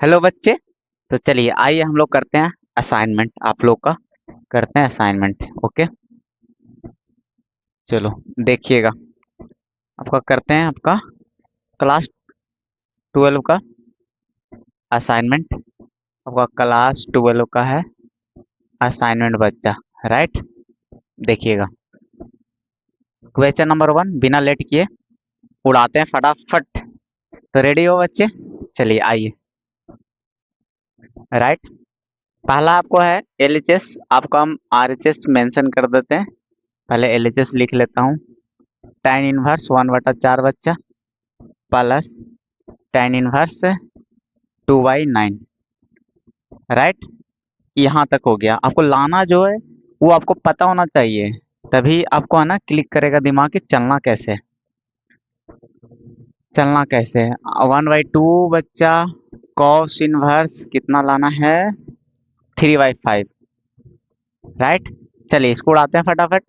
Hello बच्चे। तो चलिए आइए हम लोग करते हैं असाइनमेंट आप लोग का। करते हैं असाइनमेंट। ओके, चलो देखिएगा। आपका करते हैं आपका क्लास 12 का असाइनमेंट। आपका क्लास 12 का है असाइनमेंट बच्चा। राइट, देखिएगा। क्वेश्चन नंबर 1 बिना लेट किए उड़ाते हैं फटाफट। तो रेडी हो बच्चे? चलिए आइए। राइट, पहला आपको है एलएचएस। आपको हम आरएचएस मेंशन कर देते हैं। पहले एलएचएस लिख लेता हूँ। tan इनवर्स 1/4 बच्चा प्लस tan इनवर्स 2/9। राइट, यहाँ तक हो गया। आपको लाना जो है वो आपको पता होना चाहिए, तभी आपको है ना क्लिक करेगा दिमाग कि चलना कैसे। चलना कैसे 1/2 बच्चा कॉस इनवर्स कितना लाना है 3/5। राइट, चलिए इसको उड़ाते हैं फटाफट।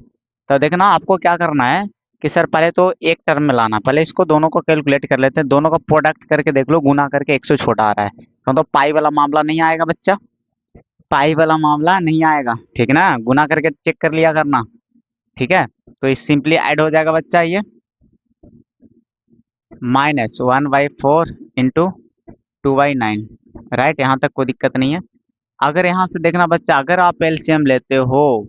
तो देखना आपको क्या करना है कि सर पहले तो एक टर्म में लाना। पहले इसको दोनों को कैलकुलेट कर लेते हैं। दोनों का प्रोडक्ट करके देख लो, गुना करके 100 छोटा आ रहा है तो पाई वाला मामला नहीं आएगा बच्चा। पाई वाला मामला नहीं आएगा, ठीक ना। गुना करके चेक कर लिया करना, ठीक है। तो ये सिंपली ऐड हो जाएगा बच्चा, ये -1/4 इंटू 2/9। राइट, यहाँ तक कोई दिक्कत नहीं है। अगर यहाँ से देखना बच्चा, अगर आप एलसीएम लेते हो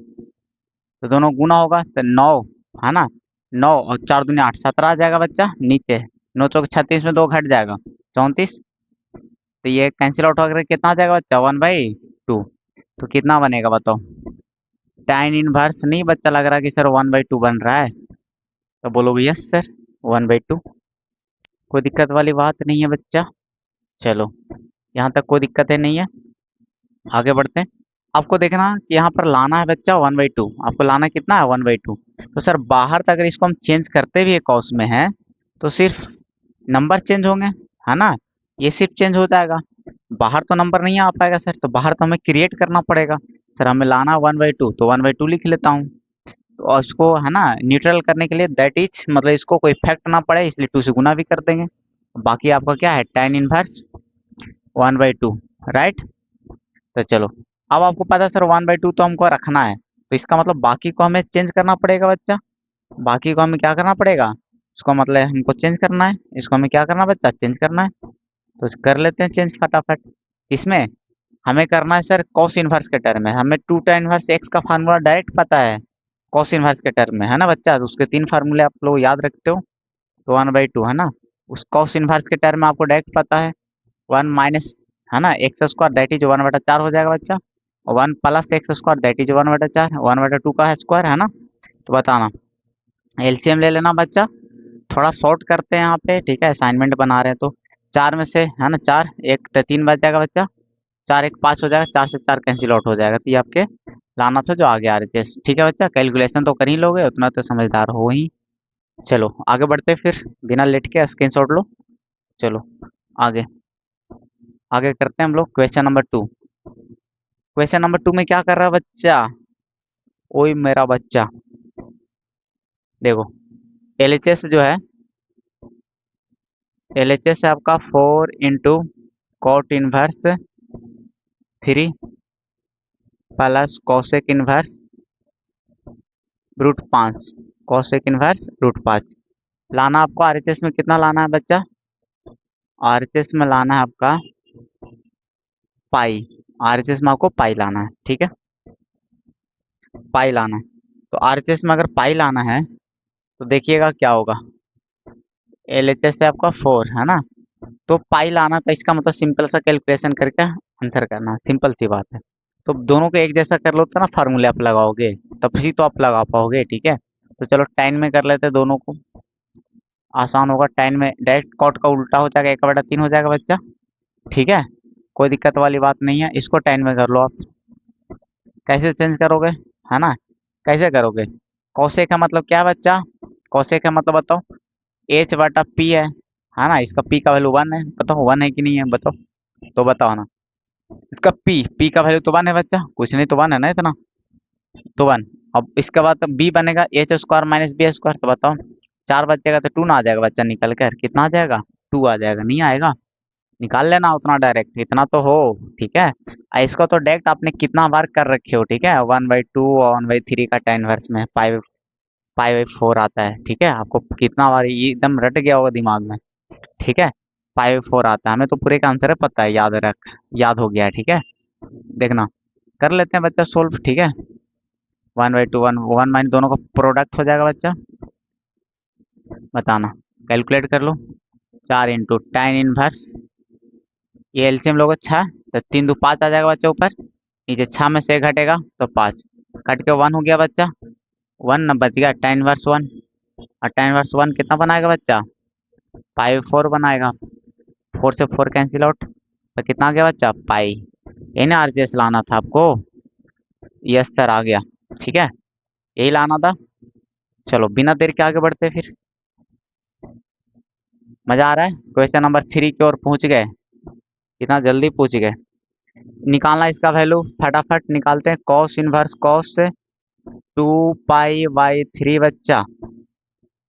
तो दोनों गुना होगा तो 9, है ना। 9 और 4 दूनी 8, 17 आ जाएगा बच्चा नीचे। 9 चौक 36 में 2 घट जाएगा 34। तो ये कैंसिल आउट होकर कितना आ जाएगा बच्चा 1/2। तो कितना बनेगा बताओ। tan इनवर्स नहीं बच्चा लग रहा कि सर 1/2 बन रहा है, तो बोलोगे यस सर 1/2। कोई दिक्कत वाली बात नहीं है बच्चा। चलो यहाँ तक कोई दिक्कत है नहीं है। आगे बढ़ते हैं। आपको देखना कि यहाँ पर लाना है बच्चा 1/2। आपको लाना कितना है 1/2। तो सर बाहर तक अगर इसको हम चेंज करते भी है कॉस में है तो सिर्फ नंबर चेंज होंगे, है ना। ये सिर्फ चेंज हो जाएगा, बाहर तो नंबर नहीं आ पाएगा सर। तो बाहर तो हमें क्रिएट करना पड़ेगा। सर हमें लाना 1/2 तो 1/2 लिख लेता हूँ। तो और इसको है ना न्यूट्रल करने के लिए दैट इज मतलब इसको कोई इफेक्ट ना पड़े इसलिए 2 से गुना भी कर देंगे। बाकी आपका क्या है tan इनवर्स 1/2। राइट, तो चलो अब आपको पता है सर 1/2 तो हमको रखना है, तो इसका मतलब बाकी को हमें चेंज करना पड़ेगा बच्चा। बाकी को हमें क्या करना पड़ेगा, इसको मतलब हमको चेंज करना है। इसको हमें क्या करना है बच्चा, चेंज करना है। तो कर लेते हैं चेंज फटाफट। इसमें हमें करना है सर कॉस इनवर्स के टर्म में। हमें 2 tan इनवर्स एक्स का फार्मूला डायरेक्ट पता है कॉस इनवर्स के टर्म में, है ना बच्चा। तो उसके 3 फार्मूले आप लोग याद रखते हो। तो 1/2 है ना, उस कॉस इनवर्स के टर्म में आपको डायरेक्ट पता है 1 माइनस, है ना, एक्स स्क्वायर दैट इज 1/4 हो जाएगा बच्चा। और 1 plus x square that is 1/4, 1/2 का है स्क्वायर, है ना। तो बताना, एलसीएम ले लेना बच्चा। थोड़ा शॉर्ट करते हैं यहाँ पे, ठीक है, असाइनमेंट बना रहे हैं तो। 4 में से है ना 4 एक तो 3 बच जाएगा बच्चा। 4 1 5 हो जाएगा, 4 से 4 कैंसिल आउट हो जाएगा। तो ये आपके लाना था जो आगे आ रहे थे, ठीक है बच्चा। कैलकुलेशन तो कर ही लोगे, उतना तो समझदार हो ही। चलो आगे बढ़ते फिर, बिना लेट के स्क्रीनशॉट लो। चलो आगे आगे करते हैं हम लोग क्वेश्चन नंबर 2। क्वेश्चन नंबर 2 में क्या कर रहा है बच्चा, ओए मेरा बच्चा देखो। एलएचएस जो है, एलएचएस है आपका 4 into cot inverse 3 plus cosec inverse √5। Cosec inverse √5 लाना आपको। आरएचएस में कितना लाना है बच्चा, आरएचएस में लाना है आपका पाई। आरएचएस में आपको पाई लाना है, ठीक है, पाई लाना है। तो आरएचएस में अगर पाई लाना है तो देखिएगा क्या होगा। एलएचएस है आपका 4, है ना। तो पाई लाना था, इसका मतलब सिंपल सा कैलकुलेशन करके आंसर करना, सिंपल सी बात है। तो दोनों को एक जैसा कर लो तो ना फार्मूले आप लगाओगे तब ही तो आप लगा पाओगे, ठीक है। तो चलो टाइन में कर लेते हैं दोनों को, आसान होगा। टाइन में डायरेक्ट कॉट का उल्टा हो जाएगा, 1/3 हो जाएगा बच्चा, ठीक है। कोई दिक्कत वाली बात नहीं है। इसको टाइन में कर लो आप। कैसे चेंज करोगे, है ना, कैसे करोगे। कौशे का मतलब क्या है बच्चा, कौशे का मतलब बताओ, H/P है ना। इसका P का वैल्यू 1 है, बताओ 1 है कि नहीं है बताओ। तो बताओ ना, इसका P का वैल्यू तो 1 है बच्चा, कुछ नहीं तो 1 है ना इतना, तो 1। अब इसके बाद बी बनेगा H² माइनस B²। तो बताओ 4 बचेगा तो 2 ना आ जाएगा बच्चा निकल कर, कितना आ जाएगा 2 आ जाएगा, नहीं आएगा। निकाल लेना उतना डायरेक्ट, इतना तो हो। ठीक है, इसको तो डायरेक्ट आपने कितना बार कर रखे हो। ठीक है, 1/2 और 1/3 का tan इनवर्स में पाई/4 आता है। ठीक है, आपको कितना बार ये एकदम रट गया होगा दिमाग में। ठीक है, पाई/4 आता है, हमें तो पूरे का आंसर है पता है, याद हो गया है। ठीक है, देखना कर लेते हैं बच्चा सोल्व। ठीक है, 1/2 वन वन माइनस दोनों का प्रोडक्ट हो जाएगा बच्चा, बताना। कैलकुलेट कर लो, 4 × tan इनवर्स, ये एलसीएम लोगे 6, तो 3×2 5 आ जाएगा बच्चा ऊपर। नीचे 6 में से घटेगा तो 5, कट के 1 हो गया बच्चा। 1 न बच गया tan इनवर्स 1, और tan इनवर्स 1 कितना बनाएगा बच्चा, पाई/4 बनाएगा। 4 से 4 कैंसिल आउट, तो कितना आ गया बच्चा, पाई। ना आरजेएस लाना था आपको। यस सर आ गया। ठीक है, यही लाना था। चलो बिना देर के आगे बढ़ते फिर। मजा आ रहा है, क्वेश्चन नंबर 3 की ओर पहुंच गए, कितना जल्दी पूछ गए। निकालना इसका वैल्यू, फटाफट निकालते हैं। कॉस इनवर्स कॉस 2 पाई/3 बच्चा,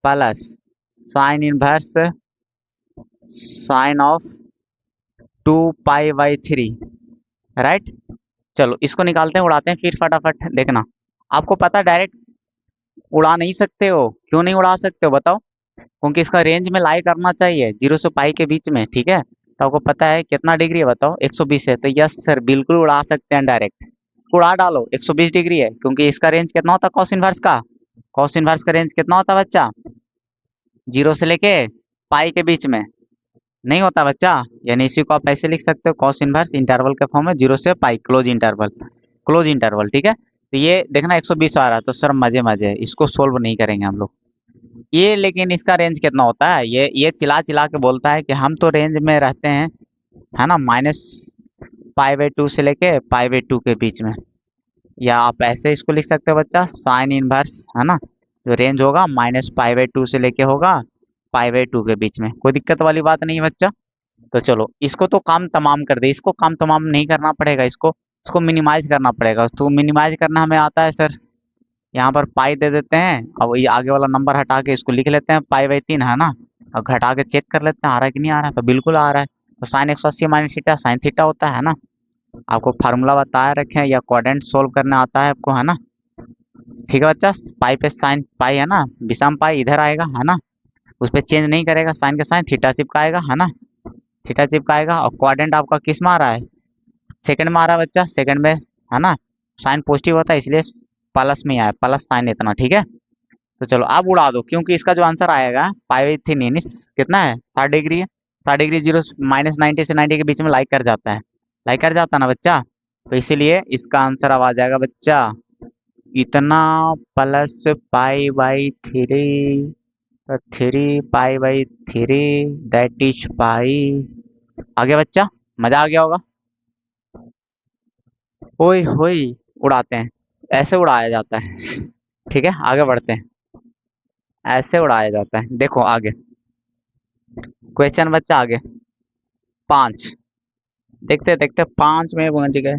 plus sine inverse sine of 2 पाई/3, राइट। चलो इसको निकालते हैं, उड़ाते हैं फिर फटाफट। देखना, आपको पता डायरेक्ट उड़ा नहीं सकते हो, क्यों नहीं उड़ा सकते हो बताओ, क्योंकि इसका रेंज में लाई करना चाहिए 0 से पाई के बीच में। ठीक है, तो आपको पता है कितना डिग्री है बताओ, 120 है। तो यस सर बिल्कुल उड़ा सकते हैं डायरेक्ट, उड़ा डालो। 120 डिग्री है, क्योंकि इसका रेंज कितना होता है कॉस इनवर्स का, कॉस इनवर्स का रेंज कितना होता है बच्चा, 0 से लेके पाई के बीच में नहीं होता बच्चा। यानी इसी को आप ऐसे लिख सकते हो, कॉस इनवर्स इंटरवल के फॉर्म में 0 से पाई, क्लोज इंटरवल, क्लोज इंटरवल। ठीक है, तो ये देखना 120 आ रहा है, तो सर मजे मजे है, इसको सोल्व नहीं करेंगे हम लोग ये। लेकिन इसका रेंज कितना होता है, ये चिल्ला चिल्ला के बोलता है कि हम तो रेंज में रहते हैं, है ना, -पाई/2 से लेके पाई/2 के बीच में। या आप ऐसे इसको लिख सकते हो बच्चा, साइन इनवर्स, है ना, जो रेंज होगा -पाई/2 से लेके होगा पाई/2 के बीच में। कोई दिक्कत वाली बात नहीं है बच्चा। तो चलो इसको तो काम तमाम कर दे, इसको काम तमाम नहीं करना पड़ेगा, इसको इसको मिनिमाइज करना पड़ेगा। तो मिनिमाइज करना हमें आता है सर, यहाँ पर पाई दे देते हैं, अब ये आगे वाला नंबर हटा के इसको लिख लेते हैं पाई/3, है ना, और घटा के चेक कर लेते हैं आ रहा है कि नहीं आ रहा है, तो बिल्कुल आ रहा है। तो sine 180 minus theta sine theta होता है ना, आपको फार्मूला बताया रखे हैं, या क्वाड्रेंट सोल्व करना आता है आपको, है ना। ठीक है बच्चा, पाई पे साइन पाई है ना, विषम पाई इधर आएगा, है ना, उस पर चेंज नहीं करेगा, साइन के साइन थीटा चिपकाएगा, है ना, थीटा चिपकाएगा। और क्वाड्रेंट आपका किस में आ रहा है, सेकंड में आ रहा है बच्चा, सेकंड में, है ना, साइन पॉजिटिव होता है इसलिए प्लस में आया, प्लस साइन इतना। ठीक है, तो चलो आप उड़ा दो, क्योंकि इसका जो आंसर आएगा पाई/3 कितना है, 60 डिग्री है। 60 डिग्री 0 -90 से 90 के बीच में लाइक कर जाता है, लाइक कर जाता है ना बच्चा, तो इसीलिए इसका आंसर अब आ जाएगा बच्चा इतना, +पाई/3, 3 पाई/3, दैट इज पाई। आगे बच्चा, मजा आ गया होगा। ओए होए, उड़ाते हैं, ऐसे उड़ाया जाता है। ठीक है, आगे बढ़ते हैं, ऐसे उड़ाया जाता है। देखो आगे क्वेश्चन बच्चा, आगे 5, देखते देखते 5 में पहुंच गए।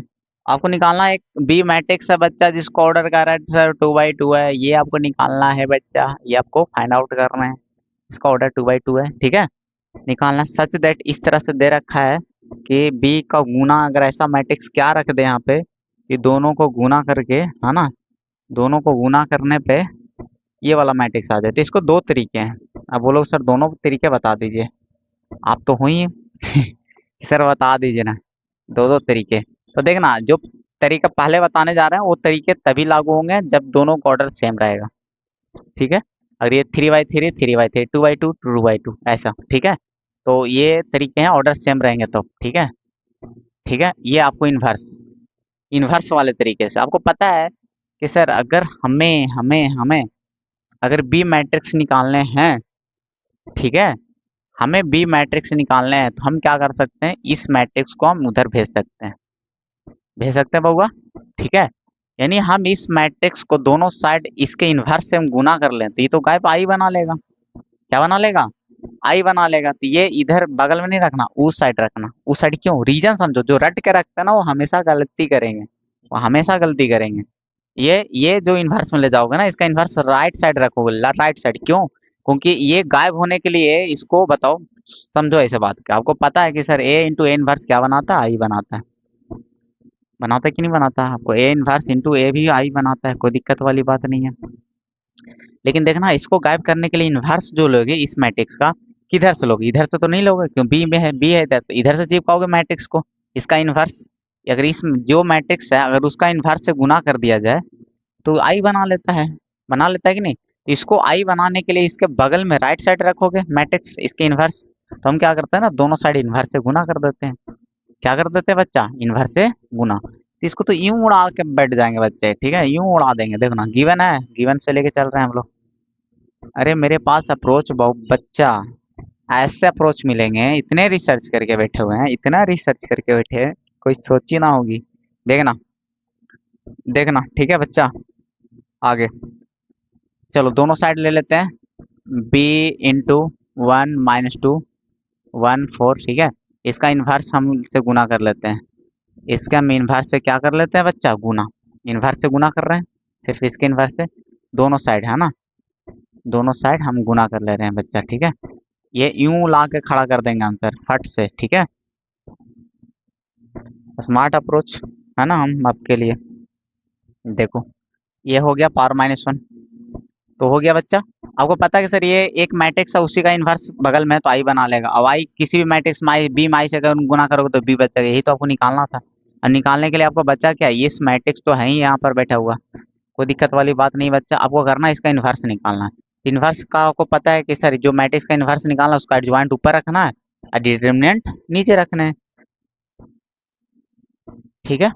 आपको निकालना है एक बी मैट्रिक्स है बच्चा, जिसको ऑर्डर कर रहा है सर 2/2 है, ये आपको निकालना है बच्चा, ये आपको फाइंड आउट करना है। इसका ऑर्डर 2/2 है। ठीक है, निकालना सच दैट इस तरह से दे रखा है कि बी का गुना, अगर ऐसा मैट्रिक्स क्या रख दे यहाँ पे कि दोनों को गुना करके, है ना, दोनों को गुना करने पे ये वाला मैट्रिक्स आ जाए। तो इसको दो तरीके हैं, अब बोलो सर दोनों तरीके बता दीजिए, आप तो हुई हैं। सर बता दीजिए ना, दो दो तरीके। तो देखना, जो तरीका पहले बताने जा रहे हैं वो तरीके तभी लागू होंगे जब दोनों का ऑर्डर सेम रहेगा। ठीक है, अगर ये 3/3 3/3, 2/2 2/2 ऐसा। ठीक है, तो ये तरीके हैं ऑर्डर सेम रहेंगे तो। ठीक है, ठीक है, ये आपको इन्वर्स, इन्वर्स वाले तरीके से आपको पता है कि सर अगर हमें हमें हमें अगर बी मैट्रिक्स निकालने हैं, ठीक है, हमें बी मैट्रिक्स निकालने हैं, तो हम क्या कर सकते हैं, इस मैट्रिक्स को हम उधर भेज सकते हैं, भेज सकते हैं बउआ। ठीक है, यानी हम इस मैट्रिक्स को दोनों साइड इसके इन्वर्स से हम गुना कर लें, तो ये तो गायब आई बना लेगा। क्या बना लेगा, आई बना लेगा। तो ये इधर बगल में नहीं रखना, उस साइड रखना। उस साइड क्यों, रीजन समझो, जो रट के रखते हैं ना वो हमेशा गलती करेंगे, वो हमेशा गलती करेंगे। ये जो इन्वर्स में ले जाओगे ना, इसका इन्वर्स राइट साइड रखोगे, राइट साइड क्यों, क्योंकि ये गायब होने के लिए इसको बताओ, समझो ऐसे बात कि आपको पता है कि sir A into A inverse क्या बनाता है, आई बनाता है। बनाता है कि नहीं बनाता? आपको ए इनवर्स इंटू ए भी आई बनाता है, कोई दिक्कत वाली बात नहीं है। लेकिन देखना, इसको गायब करने के लिए इनवर्स जो लोगे इस मैट्रिक्स का, किधर से लोगे? इधर से तो नहीं लोगे, क्यों? बी में है, बी है इधर, तो इधर से चिपकाओगे मैट्रिक्स को, इसका इनवर्स। अगर इस जो मैट्रिक्स है अगर उसका इनवर्स से गुना कर दिया जाए तो आई बना लेता है, बना लेता है कि नहीं? इसको आई बनाने के लिए इसके बगल में राइट साइड रखोगे मैट्रिक्स इसके इनवर्स, तो हम क्या करते हैं ना, दोनों साइड इनवर्स से गुना कर देते हैं। क्या कर देते हैं बच्चा? इनवर्स से गुना। तो इसको तो यूं उड़ा के बैठ जाएंगे बच्चे, ठीक है, यूं उड़ा देंगे। देखो ना, गिवन है, गिवन से लेके चल रहे हैं हम लोग। अरे मेरे पास अप्रोच बहुत बच्चा, ऐसे अप्रोच मिलेंगे, इतने रिसर्च करके बैठे हुए हैं, इतना रिसर्च करके बैठे हैं, कोई सोची ना होगी। देखना, देखना, ठीक है बच्चा। आगे चलो, दोनों साइड ले लेते हैं, बी इंटू 1 - 2 1 4, ठीक है। इसका इन्वर्स हम से गुना कर लेते हैं, इसका हम इन्वर्स से क्या कर लेते हैं बच्चा? गुना। इन्वर्स से गुना कर रहे हैं, सिर्फ इसके इन्वर्स से, दोनों साइड है ना, दोनों साइड हम गुना कर ले रहे हैं बच्चा, ठीक है। ये यूं ला के खड़ा कर देंगे आंसर फट से, ठीक है। स्मार्ट अप्रोच है ना हम आपके लिए। देखो, ये हो गया पावर -1, तो हो गया बच्चा। आपको पता है कि सर ये एक मैट्रिक्स है, उसी का इन्वर्स बगल में है, तो आई बना लेगा। अब आई किसी भी मैट्रिक्स में बी माई से अगर गुना करोगे तो बी बचेगा, यही तो आपको निकालना था। और निकालने के लिए आपको बच्चा क्या, ये इस मैट्रिक्स तो है ही यहाँ पर बैठा हुआ, कोई दिक्कत वाली बात नहीं बच्चा। आपको करना है इसका इन्वर्स निकालना है। इन्वर्स का आपको पता है कि सर जो मैट्रिक्स का इन्वर्स निकालना है उसका एडजॉइंट ऊपर रखना है और डिटर्मिनेंट नीचे रखना है, ठीक है।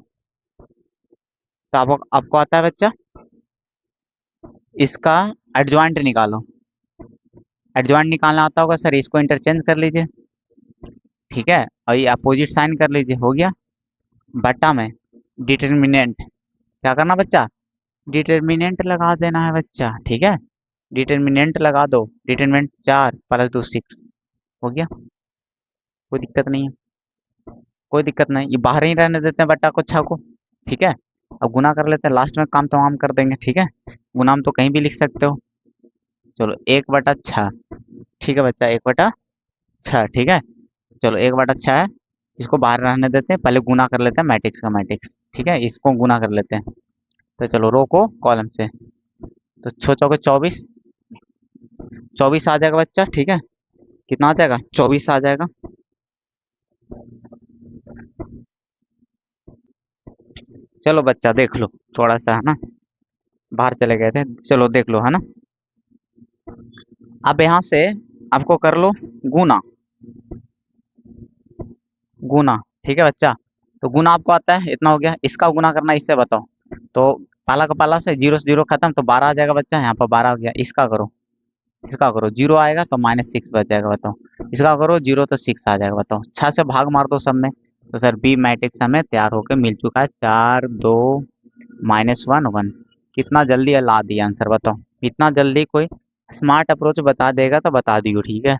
तो आपको आपको आता है बच्चा, इसका एडजॉइंट निकालो। एडजॉइंट निकालना आता होगा सर, इसको इंटरचेंज कर लीजिए, ठीक है, और ये अपोजिट साइन कर लीजिए, हो गया। बटा में डिटर्मिनेंट, क्या करना बच्चा? डिटर्मिनेंट लगा देना है बच्चा, ठीक है। डिटर्मिनेंट लगा दो, डिटर्मिनेंट 4 + 2 6, हो गया, कोई दिक्कत नहीं है, कोई दिक्कत नहीं। ये बाहर ही रहने देते हैं बट्टा को, छः को, ठीक है। अब गुना कर लेते हैं, लास्ट में काम तमाम कर देंगे, ठीक है। गुना हम तो कहीं भी लिख सकते हो। चलो 1/6, ठीक है बच्चा, 1/6, ठीक है। चलो 1/6 है, इसको बाहर रहने देते हैं, पहले गुना कर लेते हैं मैट्रिक्स का मैट्रिक्स, ठीक है, इसको गुना कर लेते हैं। तो चलो रो को कॉलम से, तो 6 × 4 = 24, 24 आ जाएगा बच्चा, ठीक है। कितना आ जाएगा? 24 आ जाएगा। चलो बच्चा देख लो, थोड़ा सा है ना, बाहर चले गए थे, चलो देख लो, है ना। अब यहाँ से आपको कर लो गुना, गुना, ठीक है बच्चा। तो गुना आपको आता है, इतना हो गया, इसका गुना करना इससे बताओ। तो पाला का पाला से, 0 से 0 खत्म, तो 12 आ जाएगा बच्चा, यहाँ पर 12 हो गया। इसका करो, इसका करो, 0 आएगा तो -6 बच जाएगा, बताओ। इसका करो 0 तो 6 आ जाएगा, बताओ। 6 से भाग मार दो सब में, तो सर बी मैट्रिक्स हमें तैयार होकर मिल चुका है, 4 2 -1 1। कितना जल्दी ला दिया आंसर, बताओ। इतना जल्दी कोई स्मार्ट अप्रोच बता देगा तो बता दियो, ठीक है,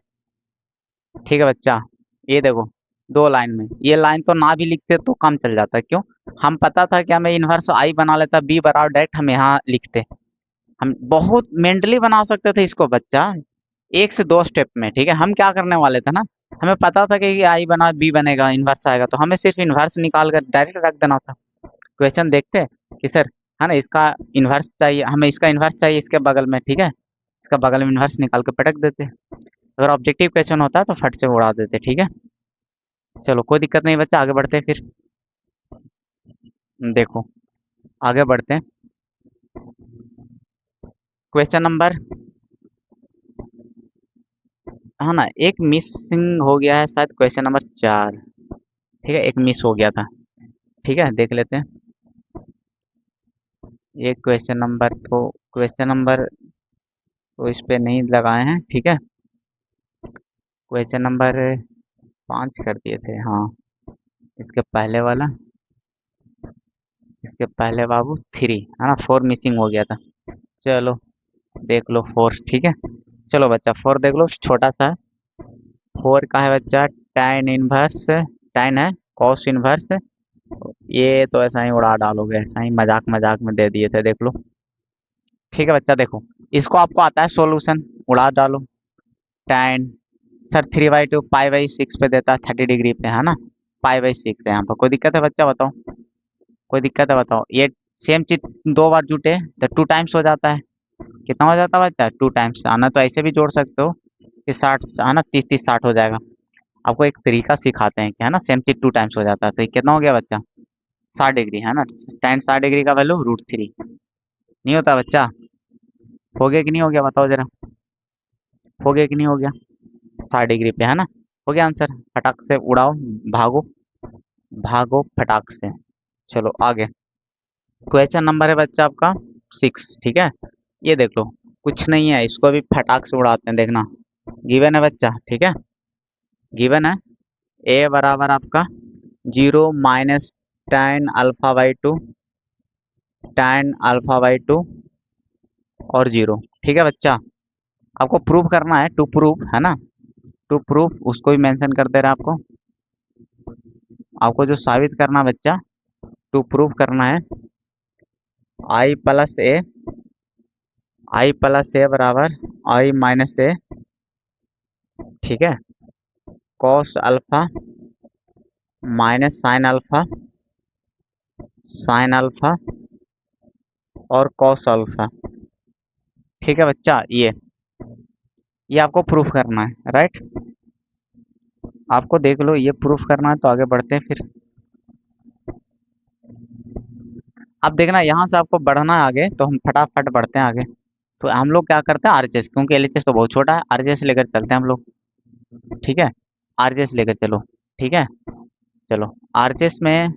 ठीक है बच्चा। ये देखो, 2 लाइन में, ये लाइन तो ना भी लिखते तो काम चल जाता, क्यों? हम पता था कि हमें इनवर्स आई बना लेता, बी बराबर डायरेक्ट हम यहाँ लिखते, हम बहुत मेंटली बना सकते थे इसको बच्चा, 1 से 2 स्टेप में, ठीक है। हम क्या करने वाले थे ना, हमें पता था कि आई बना बी बनेगा, इनवर्स आएगा, तो हमें सिर्फ इनवर्स निकाल कर डायरेक्ट रख देना था। क्वेश्चन देखते कि सर, है ना, इसका इनवर्स चाहिए हमें, इसका इनवर्स चाहिए इसके बगल में, ठीक है, इसका बगल में इनवर्स निकाल के पटक देते। अगर ऑब्जेक्टिव क्वेश्चन होता है तो फट से उड़ा देते, ठीक है। चलो कोई दिक्कत नहीं बच्चा, आगे बढ़ते हैं फिर। देखो, आगे बढ़ते हैं। क्वेश्चन नंबर, है ना, एक मिसिंग हो गया है शायद, क्वेश्चन नंबर 4, ठीक है, एक मिस हो गया था, ठीक है, देख लेते हैं। ये क्वेश्चन नंबर तो इस पे नहीं लगाए हैं, ठीक है। क्वेश्चन नंबर 5 कर दिए थे, हाँ। इसके पहले वाला, इसके पहले बाबू 3, है ना, 4 मिसिंग हो गया था। चलो देख लो 4, ठीक है। चलो बच्चा 4 देख लो, छोटा सा है। 4 का है बच्चा tan इनवर्स, tan है cos इनवर्स, ये तो ऐसा ही उड़ा डालोगे, ऐसा ही मजाक मजाक में दे दिए थे, देख लो, ठीक है बच्चा, देखो इसको आपको आता है सॉल्यूशन, उड़ा डालो। tan सर 3/2 π/6 पे देता है 30 डिग्री पे, है ना। π/6 है यहाँ पर, कोई दिक्कत है बच्चा बताओ, कोई दिक्कत है बताओ। ये सेम चीज दो बार जुटे तो 2 टाइम्स हो जाता है, कितना हो जाता है बच्चा 2 टाइम्स। आना तो ऐसे भी जोड़ सकते हो कि 60 है ना, 30 30 60 हो जाएगा। आपको एक तरीका सिखाते हैं कि है ना, सेम चीज 2 टाइम्स हो जाता है, तो ये कितना हो गया बच्चा 60 डिग्री, है ना। tan 60 डिग्री का वैल्यू √3 नहीं होता बच्चा। हो गया कि नहीं हो गया बताओ जरा, हो गया कि नहीं हो गया 60 डिग्री पे, है ना। हो गया आंसर, फटाक से उड़ाओ, भागो, भागो फटाक से। चलो आगे, क्वेश्चन नंबर है बच्चा आपका 6, ठीक है। ये देख लो, कुछ नहीं है, इसको भी फटाक से उड़ाते हैं, देखना। गिवन है बच्चा, ठीक है, गिवन है ए बराबर आपका 0 - tan α/2, tan α/2 और 0, ठीक है बच्चा। आपको प्रूव करना है, टू प्रूव, है ना, टू प्रूफ उसको भी मेंशन कर दे रहा है आपको। आपको जो साबित करना बच्चा, टू प्रूफ करना है i+a बराबर i-a, ठीक है, cos alpha minus sine alpha और cos अल्फा, ठीक है बच्चा। ये आपको प्रूफ करना है, राइट। आपको देख लो ये प्रूफ करना है, तो आगे बढ़ते हैं फिर। अब देखना यहाँ से आपको बढ़ना है आगे, तो हम फटाफट बढ़ते हैं आगे। तो हम लोग क्या करते हैं आरएचएस, क्योंकि एलएचएस तो बहुत छोटा है, आरएचएस लेकर चलते हैं हम लोग, ठीक है। आरएचएस लेकर चलो, ठीक है। चलो आरएचएस में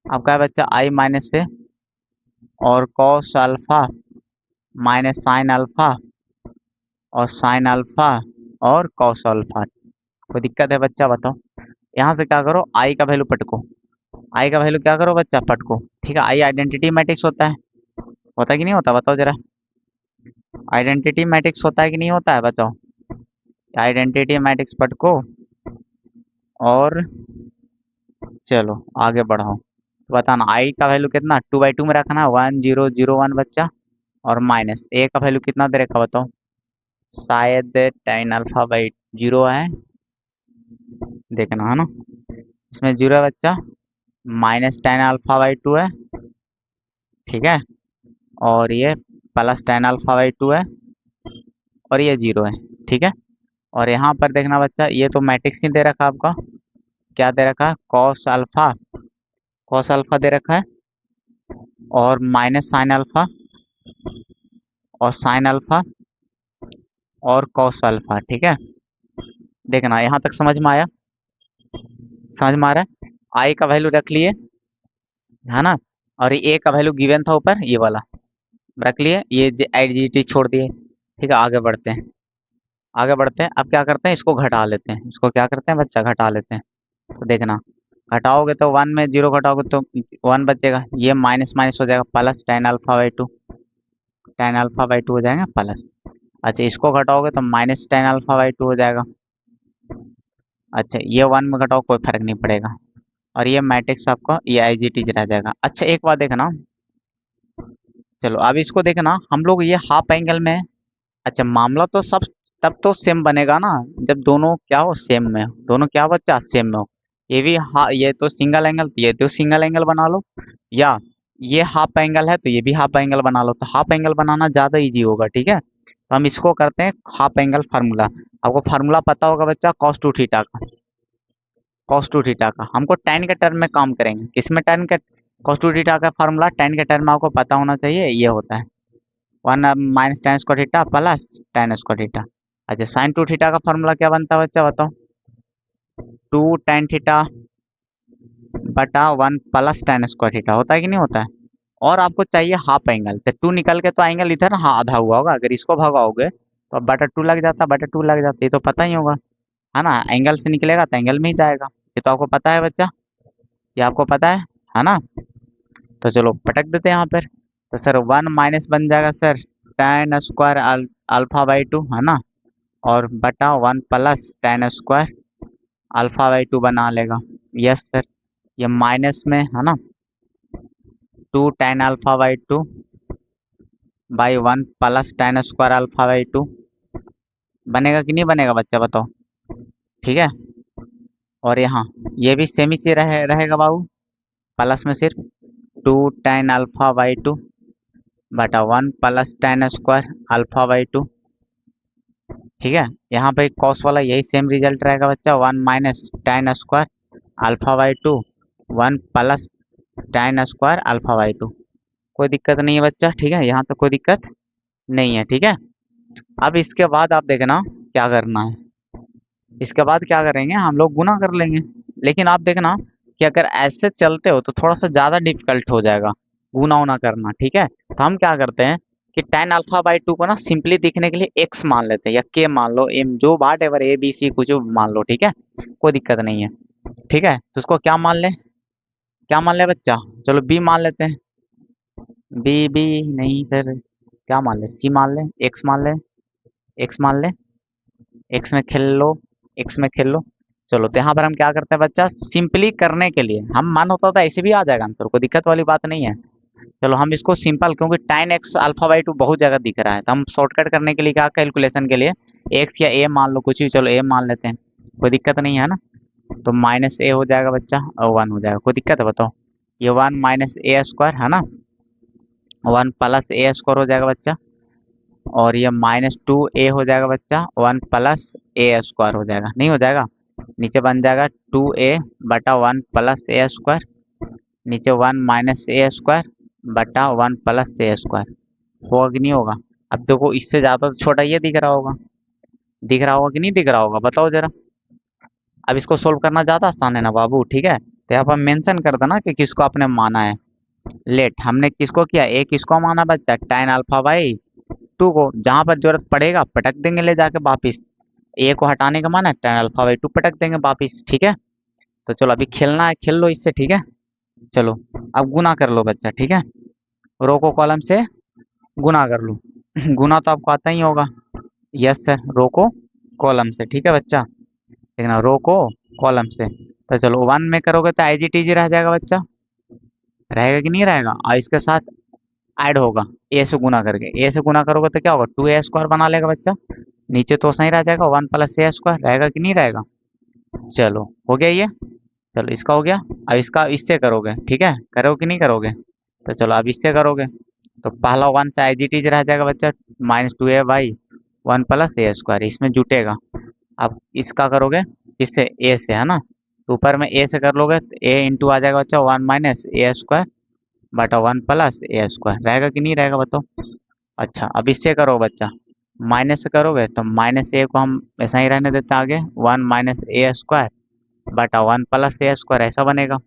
आपका है बच्चा i-a और cos alpha minus sine alpha और साइन अल्फा और cos अल्फा। कोई दिक्कत है बच्चा बताओ। यहाँ से क्या करो, आई का वैल्यू पटको, आई का वैल्यू क्या करो बच्चा पटको, ठीक है। आई आइडेंटिटी मैट्रिक्स होता है कि नहीं होता बताओ जरा। आइडेंटिटी मैट्रिक्स होता है कि नहीं होता है बताओ। आइडेंटिटी मैट्रिक्स पटको और चलो आगे बढ़ाओ। तो बताना आई का वैल्यू कितना 2/2 में रखना है, 1001 बच्चा, और माइनस ए का वैल्यू कितना दे रखा बताओ, शायद tan α/0 है, देखना है ना, इसमें 0 है बच्चा, माइनस tan α/2 है, ठीक है, और ये प्लस tan α/2 है, और ये 0 है, ठीक है। और यहाँ पर देखना बच्चा, ये तो मैट्रिक्स ही दे रखा आपका, क्या दे रखा है, कॉस अल्फा दे रखा है, और माइनस साइन अल्फा और साइन अल्फा और कॉस अल्फा, ठीक है। देखना यहाँ तक समझ में आया, समझ में आ रहा है। आई का वैल्यू रख लिए, है ना, और ए का वैल्यू गिवन था ऊपर ये वाला, रख लिए, ये आइडेंटिटी छोड़ दिए, ठीक है। आगे बढ़ते हैं, आगे बढ़ते हैं। अब क्या करते हैं, इसको घटा लेते हैं, इसको क्या करते हैं बच्चा घटा लेते हैं। तो देखना, घटाओगे तो 1 में 0 घटाओगे तो 1 बचेगा, ये माइनस माइनस हो जाएगा प्लस tan α/2 हो जाएगा प्लस। अच्छा इसको घटाओगे तो माइनस tan α/2 हो जाएगा। अच्छा ये 1 में घटाओ कोई फर्क नहीं पड़ेगा, और ये मैट्रिक्स आपका ये आईजीटी रह जाएगा। अच्छा एक बात देखना, चलो अब इसको देखना, हम लोग ये हाफ एंगल में, अच्छा मामला तो सब तब तो सेम बनेगा ना, जब दोनों क्या हो सेम में हो, दोनों क्या बच्चा सेम में हो। ये भी ये तो सिंगल एंगल, ये तो सिंगल एंगल बना लो, या ये हाफ एंगल है तो ये भी हाफ एंगल बना लो, तो हाफ एंगल बनाना ज़्यादा इजी होगा, ठीक है। तो हम इसको करते हैं हाफ एंगल फार्मूला। आपको फार्मूला पता होगा बच्चा, cos2 थीटा का, cos2 थीटा का। हमको tan के टर्म में काम करेंगे, किसमें tan के, cos2 थीटा का फार्मूला tan के टर्म में आपको पता होना चाहिए, ये होता है 1 minus tan square theta plus tan square theta. अच्छा sin2 थीटा का फार्मूला क्या बनता है बच्चा बताओ, 2 tan थीटा बटा 1 प्लस tan स्क्वायर थीटा, होता है कि नहीं होता है। और आपको चाहिए हाफ एंगल, तो 2 निकल के तो एंगल इधर हाँ आधा हुआ होगा, अगर इसको भगाओगे तो अब बटा 2 लग जाता, बटा 2 लग जाता, ये तो पता ही होगा, है ना। एंगल से निकलेगा तो एंगल में ही जाएगा, ये तो आपको पता है बच्चा, ये आपको पता है ना। तो चलो पटक देते हैं यहाँ पर, तो सर 1 माइनस बन जाएगा सर tan स्क्वायर α/2, है ना, और बटा 1 प्लस tan स्क्वायर α/2 बना लेगा। यस सर, ये माइनस में है ना 2 tan α/2 by 1 plus tan square alpha by 2 बनेगा कि नहीं बनेगा बच्चा बताओ। ठीक है, और यहाँ ये भी सेम ही चीज रहेगा बाबू, प्लस में सिर्फ 2 tan अल्फा बाई 2 बटा 1 plus tan square alpha by 2। ठीक है, यहाँ पे कॉस वाला यही सेम रिजल्ट रहेगा बच्चा, 1 minus tan square alpha by 2 1 plus tan square alpha by 2। कोई दिक्कत नहीं है बच्चा, ठीक है, यहाँ तो कोई दिक्कत नहीं है। ठीक है, अब इसके बाद आप देखना क्या करना है। इसके बाद क्या करेंगे हम लोग, गुना कर लेंगे। लेकिन आप देखना कि अगर ऐसे चलते हो तो थोड़ा सा ज़्यादा डिफिकल्ट हो जाएगा गुना उना करना। ठीक है, तो हम क्या करते हैं कि tan अल्फा बाई 2 को ना सिंपली दिखने के लिए x मान लेते हैं, या k मान लो, m जो वाट एवर a b c कुछ भी मान लो। ठीक है, कोई दिक्कत नहीं है। ठीक है, तो उसको क्या मान ले, क्या मान ले बच्चा, चलो b मान लेते हैं। b नहीं सर, क्या मान ले, c मान ले, x मान ले, x मान ले, एक्स में खेल लो, एक्स में खेल लो। चलो, तो यहाँ पर हम क्या करते हैं बच्चा, सिंपली करने के लिए हम मान होता था ऐसे भी आ जाएगा आंसर, कोई दिक्कत वाली बात नहीं है। चलो हम इसको सिंपल, क्योंकि tan x अल्फा बाई 2 बहुत जगह दिख रहा है, तो हम शॉर्टकट करने के लिए क्या, कैलकुलेशन के लिए x या a मान लो, कुछ भी, चलो a मान लेते हैं, कोई दिक्कत नहीं है ना। तो माइनस a हो जाएगा बच्चा और 1 हो जाएगा, कोई दिक्कत है बताओ। ये 1 माइनस ए स्क्वायर है ना, 1 प्लस ए स्क्वायर हो जाएगा बच्चा, और ये -2a हो जाएगा बच्चा, 1 प्लस ए स्क्वायर हो जाएगा, नहीं हो जाएगा, नीचे बन जाएगा 2a बटा 1 प्लस ए स्क्वायर, नीचे 1 माइनस ए स्क्वायर बटा 1 प्लस ए स्क्वायर। होगा कि नहीं होगा। अब देखो इससे ज़्यादा तो छोटा ये दिख रहा होगा, दिख रहा होगा कि नहीं दिख रहा होगा बताओ जरा। अब इसको सोल्व करना ज़्यादा आसान है ना बाबू। ठीक है, तो यहाँ पर मेंशन कर देना कि किसको आपने माना है। लेट हमने किसको किया, ए किसको माना बच्चा, tan अल्फा बाई 2 को, जहां पर जरूरत पड़ेगा पटक देंगे ले जाके वापिस, ए को हटाने का माना है, tan अल्फा बाई 2 पटक देंगे वापिस। ठीक है, तो चलो अभी खेलना है, खेल लो इससे। ठीक है, चलो अब गुना कर लो बच्चा। ठीक है, रो को कॉलम से गुना कर लो। गुना तो आपको आता ही होगा। यस सर, रो को कॉलम से। ठीक है बच्चा, देखना रो को कॉलम से, तो चलो 1 में करोगे तो IGTG रह जाएगा बच्चा, रहेगा कि नहीं रहेगा, और इसके साथ ऐड होगा ए से गुना करके, ए से गुना करोगे तो क्या होगा, 2a स्क्वायर बना लेगा बच्चा, नीचे तो सही रह जाएगा, 1 प्लस ए स्क्वायर रहेगा कि नहीं रहेगा। चलो हो गया ये, चलो इसका हो गया। अब इसका इससे करोगे, ठीक है, करोगे कि नहीं करोगे, तो चलो अब इससे करोगे, तो पहला 1 से IGT रह जाएगा बच्चा, -2a by 1 plus A square, इसमें जुटेगा। अब इसका करोगे इससे, ए से है ना, तो ऊपर में ए से कर लोगे तो ए इंटू आ जाएगा बच्चा 1 माइनस ए स्क्वायर बटा 1 प्लस ए स्क्वायर, रहेगा कि नहीं रहेगा बताओ। अच्छा अब इससे करो बच्चा, माइनस से करोगे तो माइनस ए को हम ऐसा ही रहने देते हैं आगे, 1 माइनस ए स्क्वायर बटा 1 प्लस ए स्क्वायर, ऐसा बनेगा।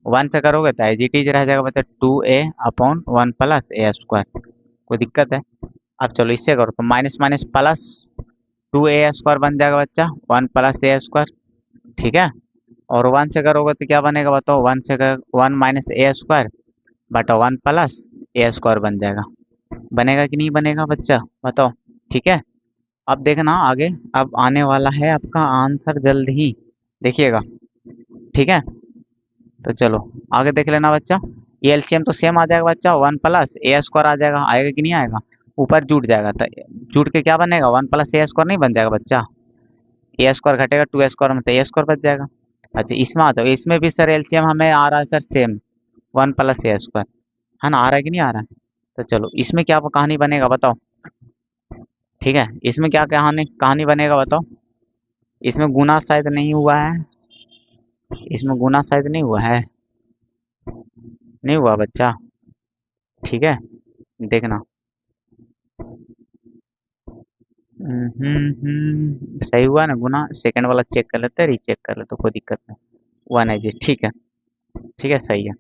1 से करोगे तो एज रह जाएगा बच्चा, 2a अपॉन 1 प्लस ए स्क्वायर, कोई दिक्कत है। अब चलो इससे करो तो minus minus plus 2a square बन जाएगा बच्चा, 1 प्लस ए स्क्वायर। ठीक है, और 1 से करोगे तो क्या बनेगा बताओ, 1 से कर 1 माइनस ए स्क्वायर बटा 1 प्लस ए स्क्वायर बन जाएगा, बनेगा कि नहीं बनेगा बच्चा बताओ। ठीक है, अब देखना आगे, अब आने वाला है आपका आंसर जल्द ही, देखिएगा। ठीक है, तो चलो आगे देख लेना बच्चा, ये एलसीएम तो सेम आ जाएगा बच्चा, 1 प्लस ए स्क्वायर आ जाएगा, आएगा कि नहीं आएगा, ऊपर जुट जाएगा, तो जुट के क्या बनेगा, 1 प्लस ए स्क्वायर नहीं बन जाएगा बच्चा, ए स्क्वायर घटेगा 2 स्क्वायर में तो ए स्क्वायर बच जाएगा। अच्छा इसमें आ जाओ, इसमें भी सर एलसीएम हमें आ रहा है सर सेम, 1 प्लस ए स्क्वायर, है ना, आ रहा है कि नहीं आ रहा है। तो चलो इसमें क्या कहानी बनेगा बताओ। ठीक है, इसमें क्या कहानी कहानी बनेगा बताओ। इसमें गुना शायद नहीं हुआ है, इसमें गुना शायद नहीं हुआ है, नहीं हुआ बच्चा। ठीक है, देखना। सही हुआ ना गुना, सेकंड वाला चेक कर लेते हैं, रीचेक कर लेते, कोई दिक्कत नहीं, 1 है जी, ठीक है। ठीक है सही है,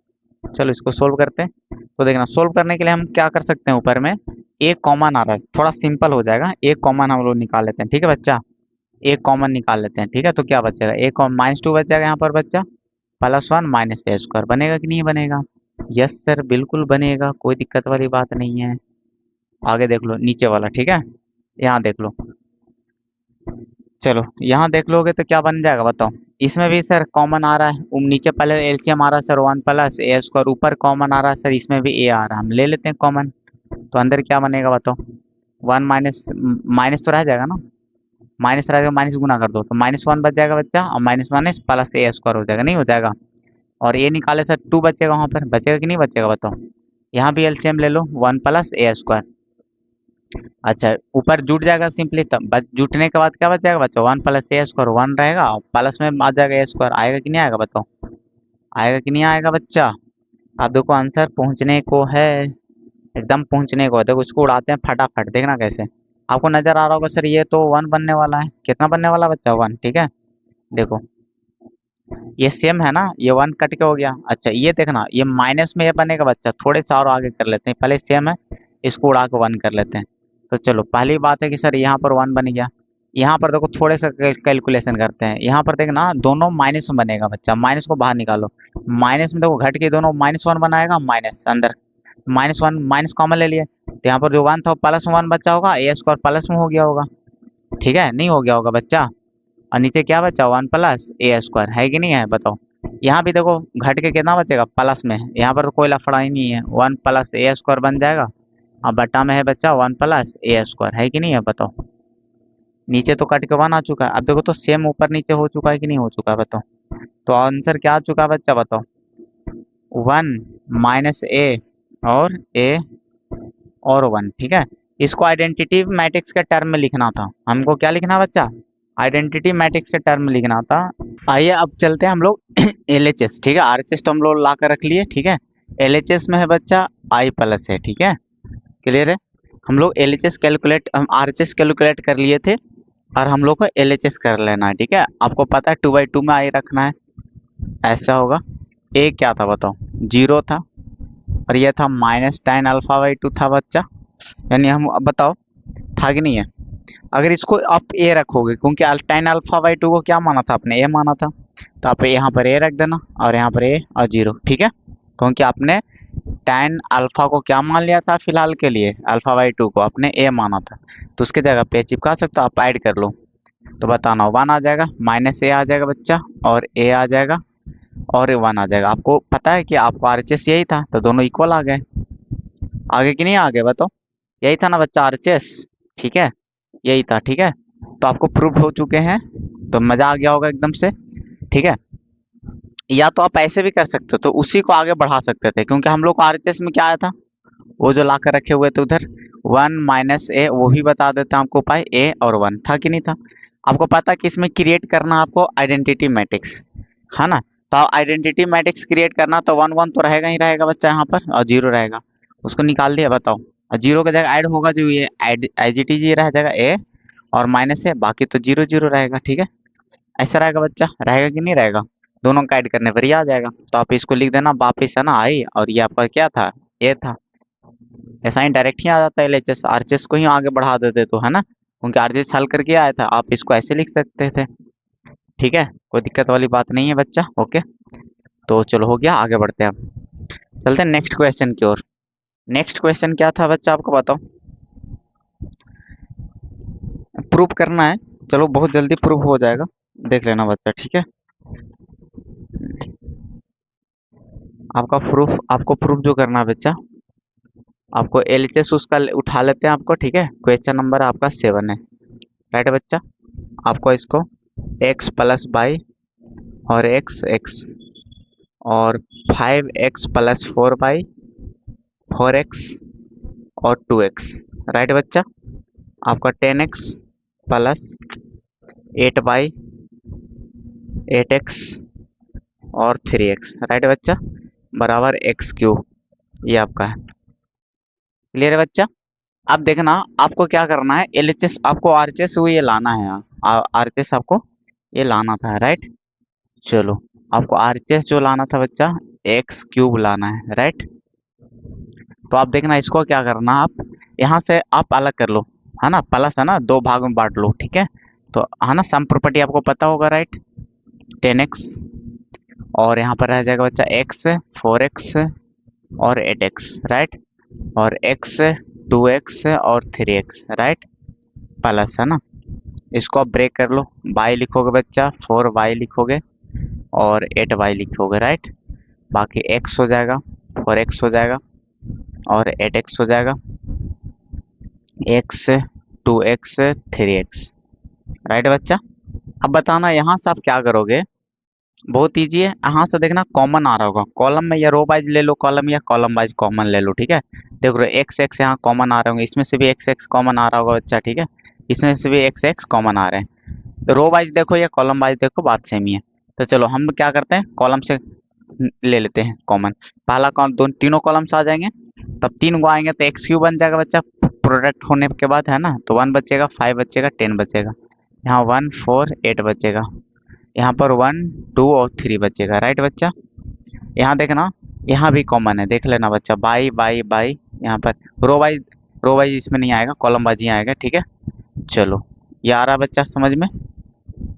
चलो इसको सोल्व करते हैं। तो देखना सोल्व करने के लिए हम क्या कर सकते हैं, ऊपर में एक कॉमन आ रहा है, थोड़ा सिंपल हो जाएगा, एक कॉमन हम लोग निकाल लेते हैं। ठीक है बच्चा, एक कॉमन निकाल लेते हैं। ठीक है, तो क्या बचेगा, एक कॉमन -2 बच जाएगा यहाँ पर बच्चा, +1 माइनस ए स्क्वायर, बनेगा कि नहीं बनेगा। यस सर बिल्कुल बनेगा, कोई दिक्कत वाली बात नहीं है। आगे देख लो नीचे वाला, ठीक है, यहाँ देख लो, चलो यहाँ देख लोगे तो क्या बन जाएगा बताओ। इसमें भी सर कॉमन आ रहा है, नीचे पहले एलसीएम आ रहा है सर 1 प्लस ए स्क्वायर, ऊपर कॉमन आ रहा है सर, इसमें भी ए आ रहा है, हम ले लेते हैं कॉमन। तो अंदर क्या बनेगा बताओ, वन माइनस माइनस तो रह जाएगा ना, माइनस रहेगा, माइनस गुना कर दो तो -1 बच जाएगा बच्चा, और -1 प्लस ए स्क्वायर हो जाएगा, नहीं हो जाएगा। और ए निकाले सर 2 बचेगा, वहाँ पर बचेगा कि नहीं बचेगा बताओ। यहाँ भी एलसीएम ले लो, 1 प्लस ए स्क्वायर। अच्छा ऊपर जुट जाएगा सिंपली, तब जुटने के बाद क्या बच जाएगा बच्चा, 1 प्लस ए स्क्वायर 1 रहेगा, और प्लस में आ जाएगा ए स्क्वायर, आएगा कि नहीं आएगा बताओ, आएगा कि नहीं आएगा बच्चा। आप देखो आंसर पहुंचने को है, एकदम पहुंचने को है, देखो इसको उड़ाते हैं फटाफट, देखना कैसे। आपको नजर आ रहा होगा सर ये तो 1 बनने वाला है, कितना बनने वाला बच्चा 1, ठीक है। देखो ये सेम है ना, ये 1 कट के हो गया। अच्छा ये देखना, ये माइनस में ये बनेगा बच्चा, थोड़े सा और आगे कर लेते हैं, पहले सेम है इसको उड़ा के 1 कर लेते हैं। तो चलो पहली बात है कि सर यहाँ पर 1 बन गया। यहाँ पर देखो थोड़े सा कैलकुलेशन करते हैं, यहाँ पर देखना दोनों माइनस में बनेगा बच्चा, माइनस को बाहर निकालो, माइनस में देखो घट के दोनों -1 बनाएगा, माइनस अंदर -1 माइनस कॉमन ले लिए, तो यहाँ पर जो 1 था प्लस में 1 बच्चा होगा, ए स्क्वायर प्लस में हो गया होगा, ठीक है, नहीं हो गया होगा बच्चा। और नीचे क्या बचा 1 प्लस ए स्क्वायर, है कि नहीं है बताओ। यहाँ भी देखो घट के कितना बचेगा प्लस में, यहाँ पर तो कोई लफड़ा ही नहीं है, 1 प्लस ए स्क्वायर बन जाएगा, और बटा में है बच्चा 1 प्लस ए स्क्वायर, है कि नहीं है बताओ। नीचे तो कट के 1 आ चुका है, अब देखो तो सेम ऊपर नीचे हो चुका है कि नहीं हो चुका है बताओ। तो आंसर क्या आ चुका है बच्चा बताओ, 1 माइनस ए और ए और 1, ठीक है। इसको आइडेंटिटी मैट्रिक्स के टर्म में लिखना था, हमको क्या लिखना बच्चा, आइडेंटिटी मैट्रिक्स के टर्म में लिखना था। आइए अब चलते हैं हम लोग एलएचएस, ठीक है, आरएचएस तो हम लोग ला कर रख लिए, ठीक है। एलएचएस में है बच्चा आई प्लस है, ठीक है, क्लियर है। हम लोग एलएचएस कैलकुलेट, हम आरएचएस कैलकुलेट कर लिए थे, और हम लोग को एलएचएस कर लेना है, ठीक है। आपको पता है 2/2 में आई रखना है, ऐसा होगा। ए क्या था बताओ, 0 था, और ये था -tan α/2 था बच्चा, यानी हम अब बताओ था कि नहीं है। अगर इसको आप ए रखोगे, क्योंकि tan α/2 को क्या माना था आपने, ए माना था, तो आप यहाँ पर ए रख देना, और यहाँ पर ए और 0, ठीक है, क्योंकि आपने tan अल्फा को क्या मान लिया था फिलहाल के लिए, α/2 को आपने ए माना था, तो उसके जगह पे चिपका सकते हो, आप ऐड कर लो। तो बताना 1 आ जाएगा, -a आ जाएगा बच्चा, और a आ जाएगा, और 1 आ जाएगा। आपको पता है कि आपको आरएचएस यही था, तो दोनों इक्वल आ गए, आगे कि नहीं आगे बताओ, यही था ना बच्चा आरएचएस, ठीक है, यही था, ठीक है। तो आपको प्रूफ हो चुके हैं, तो मजा आ गया होगा एकदम से, ठीक है। या तो आप ऐसे भी कर सकते हो, तो उसी को आगे बढ़ा सकते थे, क्योंकि हम लोग को आरएचएस में क्या आया था, वो जो ला कर रखे हुए थे उधर 1 माइनस ए, वो भी बता देते हैं आपको उपाय, ए और 1 था कि नहीं था। आपको पता है कि इसमें क्रिएट करना आपको आइडेंटिटी मैट्रिक्स, है ना। तो आइडेंटिटी मैट्रिक्स क्रिएट करना, तो 1 1 तो रहेगा ही रहेगा बच्चा यहाँ पर, और 0 रहेगा, उसको निकाल दिया बताओ। और 0 की जगह ऐड होगा जो ये IGT रह जाएगा ए, और माइनस है, बाकी तो 0 0 रहेगा, ठीक है। ऐसा रहेगा बच्चा, रहेगा कि नहीं रहेगा, दोनों का ऐड करने पर ही आ जाएगा। तो आप इसको लिख देना वापिस, है ना, आई, और ये आपका क्या था, ए था। ऐसा ही डायरेक्ट ही आ जाता है एलएचएस, आरएचएस को ही आगे बढ़ा देते तो, है ना, क्योंकि आरएचएस हल करके आया था, आप इसको ऐसे लिख सकते थे, ठीक है, कोई दिक्कत वाली बात नहीं है बच्चा, ओके। तो चलो हो गया, आगे बढ़ते हैं अब, चलते हैं नेक्स्ट क्वेश्चन की ओर। नेक्स्ट क्वेश्चन क्या था बच्चा आपको बताओ, प्रूफ करना है, चलो बहुत जल्दी प्रूफ हो जाएगा, देख लेना बच्चा, ठीक है। आपको प्रूफ जो करना है बच्चा, आपको एलएचएस उसका उठा लेते हैं आपको, ठीक है। क्वेश्चन नंबर आपका 7 है, राइट है बच्चा। आपको इसको x प्लस बाई और x और 5x प्लस 4y 4x और 2x, राइट बच्चा। आपका 10x प्लस 8y 8x और 3x, राइट बच्चा, बराबर x3, ये आपका है, क्लियर है बच्चा। अब देखना आपको क्या करना है, एलएचएस आपको आरएचएस ये लाना है, आरएचएस आपको ये लाना था, राइट। चलो आपको आरएचएस जो लाना था बच्चा, x3 लाना है, राइट। तो आप देखना इसको क्या करना, आप यहाँ से आप अलग कर लो, है ना, प्लस है ना, 2 भाग में बांट लो, ठीक है। तो है ना, सम प्रॉपर्टी आपको पता होगा, राइट, 10x, और यहाँ पर रह जाएगा बच्चा x 4x और 8x, राइट, और x 2x और 3x, राइट, प्लस, है ना। इसको आप ब्रेक कर लो, y लिखोगे बच्चा, 4y लिखोगे और 8y लिखोगे, राइट। बाकी x हो जाएगा, 4x हो जाएगा और 8x हो जाएगा, एक्स 2x 3x, राइट बच्चा। अब बताना यहाँ से आप क्या करोगे, बहुत ईजी है। यहाँ से देखना कॉमन आ रहा होगा कॉलम में, या रो वाइज ले लो कॉलम, या कॉलम वाइज कॉमन ले लो, ठीक है। देख रहे एक्स एक्स यहाँ कॉमन आ रहे होंगे, इसमें से भी एक्स एक्स कॉमन आ रहा होगा बच्चा, ठीक है। इसमें से भी एक्स एक्स कॉमन आ रहे हैं। तो रो वाइज देखो या कॉलम वाइज देखो, बात सेम ही है। तो चलो हम क्या करते हैं, कॉलम से ले लेते हैं कॉमन। पहला कॉलम, दोनों तीनों कॉलम्स आ जाएंगे, तब 3 को आएंगे तो एक्स क्यू बन जाएगा बच्चा, प्रोडक्ट होने के बाद, है ना। तो 1 बचेगा, 5 बचेगा, 10 बचेगा, यहाँ 1 4 8 बचेगा, यहाँ पर 1 2 और 3 बचेगा, राइट बच्चा। यहाँ देखना, यहाँ भी कॉमन है, देख लेना बच्चा, बाई बाई बाई। यहाँ पर रो वाइज इसमें नहीं आएगा, कॉलम वाइज ही आएगा, ठीक है। चलो ये आ रहा है बच्चा समझ में।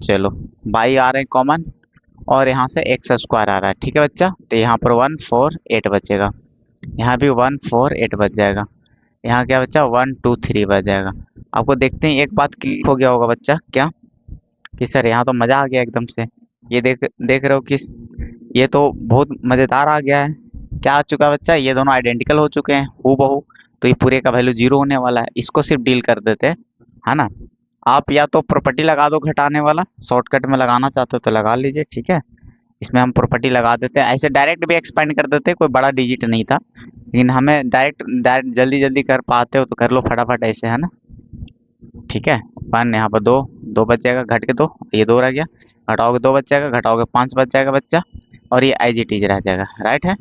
चलो बाई आ रहे हैं कॉमन, और यहाँ से एक्स स्क्वायर आ रहा है, ठीक है बच्चा। तो यहाँ पर 1 4 8 बचेगा, यहाँ भी 1 4 8 बच जाएगा, यहाँ क्या बच्चा 1 2 3 बच जाएगा। आपको देखते हैं एक बात क्लिक हो गया होगा बच्चा, क्या कि सर यहाँ तो मज़ा आ गया एकदम से। ये देख देख रहे हो कि ये तो बहुत मज़ेदार आ गया है। क्या आ चुका है बच्चा, ये दोनों आइडेंटिकल हो चुके हैं हूबहू। तो ये पूरे का वैल्यू 0 होने वाला है, इसको सिर्फ डील कर देते हैं, है ना। आप या तो प्रॉपर्टी लगा दो घटाने वाला, शॉर्टकट में लगाना चाहते हो तो लगा लीजिए, ठीक है। इसमें हम प्रॉपर्टी लगा देते हैं, ऐसे डायरेक्ट भी एक्सपेंड कर देते हैं, कोई बड़ा डिजिट नहीं था, लेकिन हमें डायरेक्ट डायरेक्ट जल्दी जल्दी कर पाते हो तो कर लो फटाफट ऐसे, है ना। ठीक है, 1 यहाँ पर 2 2 बच जाएगा, घट के 2, ये 2 रह गया, घटाओगे 2 बच जाएगा, घटाओगे 5 बच जाएगा बच्चा, और ये एज इट इज रह जाएगा, राइट है।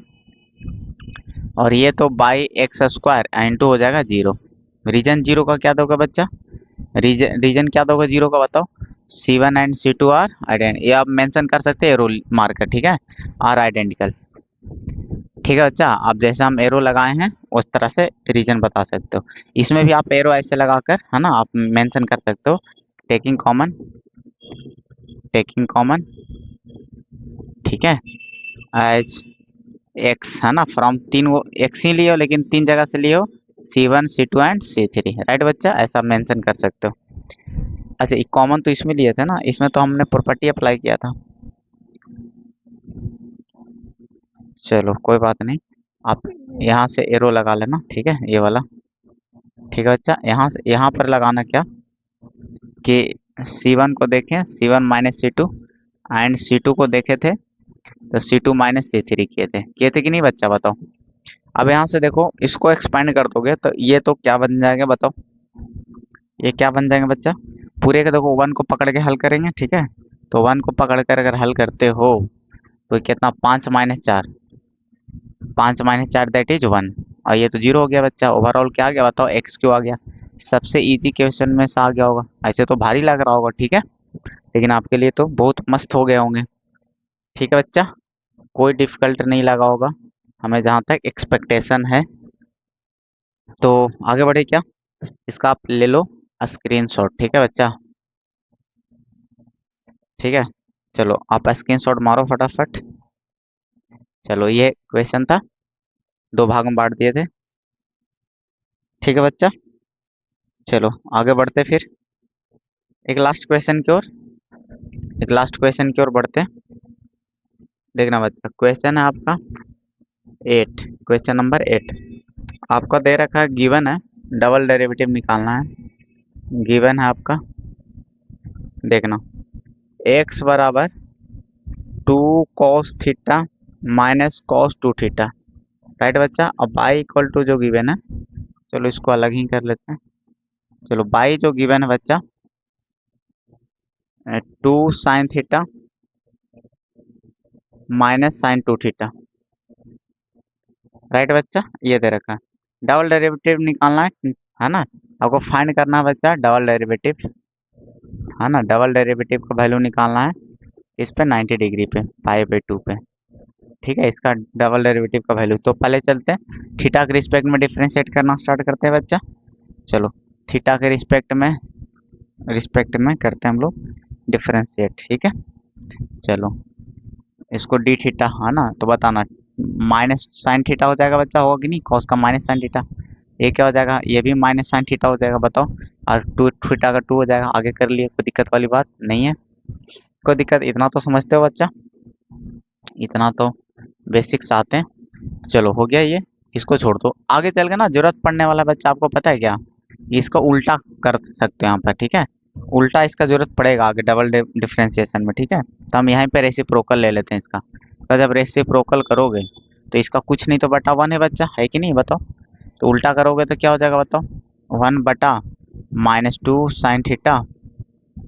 और ये तो बाई एक्स स्क्वायर इंटू हो जाएगा 0। रीजन 0 का क्या दोगे बच्चा, रीजन क्या दोगे 0 का बताओ। C1 and C2 are identical, ये आप मेंशन कर सकते हैं एरो मार्कर, ठीक है, आर आइडेंटिकल, ठीक है बच्चा। आप जैसे हम एरो लगाए हैं उस तरह से रीजन बता सकते हो। इसमें भी आप एरो ऐसे लगाकर, है ना, आप मेंशन कर सकते हो, टेकिंग कॉमन, टेकिंग कॉमन, ठीक है, एज एक्स, है ना, फ्रॉम 3 वो एक्स ही लियो, लेकिन 3 जगह से लियो, C1 C2 and C3, right बच्चा, ऐसा मेंशन कर सकते हो। अच्छा एक कॉमन तो इसमें लिए थे ना, इसमें तो हमने प्रॉपर्टी अप्लाई किया था। चलो कोई बात नहीं, आप यहाँ से एरो लगा लेना, ठीक है, ये वाला, ठीक है बच्चा। यहाँ से यहाँ पर लगाना क्या कि C1 को देखें, C1 minus C2 and C2 को देखे थे तो C2 माइनस C3 किए थे कि नहीं बच्चा, बताओ। अब यहाँ से देखो, इसको एक्सपेंड कर दोगे तो ये तो क्या बन जाएगा बताओ, ये क्या बन जाएंगे बच्चा, पूरे का देखो 1 को पकड़ के हल करेंगे, ठीक है। तो 1 को पकड़ कर अगर हल करते हो तो कितना, 5 माइनस 4, 5 माइनस 4 दैट इज 1, और ये तो 0 हो गया बच्चा। ओवरऑल क्या आ गया बताओ, एक्स क्यों आ गया। सबसे इजी क्वेश्चन में से आ गया होगा, ऐसे तो भारी लग रहा होगा, ठीक है, लेकिन आपके लिए तो बहुत मस्त हो गए होंगे, ठीक है बच्चा, कोई डिफिकल्ट नहीं लगा होगा हमें जहाँ तक एक्सपेक्टेशन है। तो आगे बढ़े क्या, इसका आप ले लो स्क्रीनशॉट, ठीक है बच्चा, ठीक है। चलो आप स्क्रीनशॉट मारो फटाफट। चलो ये क्वेश्चन था, 2 भाग में बांट दिए थे, ठीक है बच्चा। चलो आगे बढ़ते फिर, एक लास्ट क्वेश्चन की ओर, एक लास्ट क्वेश्चन की ओर बढ़ते हैं। देखना बच्चा, क्वेश्चन है आपका 8, क्वेश्चन नंबर 8 आपका दे रखा है, गिवन है, डबल डेरिवेटिव निकालना है। गिवन है आपका, देखना x बराबर 2 cos theta minus cos 2 theta, right बच्चा। अब y इक्वल टू जो गिवन है, चलो इसको अलग ही कर लेते हैं। चलो y जो गिवन है बच्चा 2 sine theta minus sine 2 theta, right बच्चा, ये दे रखा है। डबल डेरिवेटिव निकालना है ना, आपको फाइंड करना है बच्चा डबल डेरिवेटिव, है ना। डबल डेरिवेटिव का वैल्यू निकालना है इस पे 90 डिग्री पे, पाई बाई 2 पे, ठीक है, इसका डबल डेरिवेटिव का वैल्यू। तो पहले चलते हैं थीटा के रिस्पेक्ट में डिफ्रेंशिएट करना स्टार्ट करते हैं बच्चा। चलो थीटा के रिस्पेक्ट में करते हैं हम लोग डिफ्रेंशिएट, ठीक है। चलो इसको डी थीटा, है ना, तो बताना माइनस साइन थीटा हो जाएगा बच्चा, होगा कि नहीं, कॉस का माइनस साइन थीटा, ये क्या हो जाएगा, ये भी माइनस साइन थीटा हो जाएगा, बताओ। और 2 थीटा का 2 हो जाएगा, आगे कर लिए, कोई दिक्कत वाली बात नहीं है, कोई दिक्कत, इतना तो समझते हो बच्चा, इतना तो बेसिक्स आते हैं। चलो हो गया ये, इसको छोड़ दो, आगे चल के ना जरूरत पड़ने वाला बच्चा, आपको पता है क्या, इसका उल्टा कर सकते हो यहाँ पर, ठीक है। उल्टा इसका जरूरत पड़ेगा आगे डबल डिफरेंशिएशन में, ठीक है। तो हम यहाँ पे रेसिप्रोकल ले लेते हैं इसका। तो जब रेसिप्रोकल करोगे तो इसका कुछ नहीं तो बटा वन है बच्चा, है कि नहीं बताओ। तो उल्टा करोगे तो क्या हो जाएगा बताओ, वन बटा माइनस टू साइन थीटा,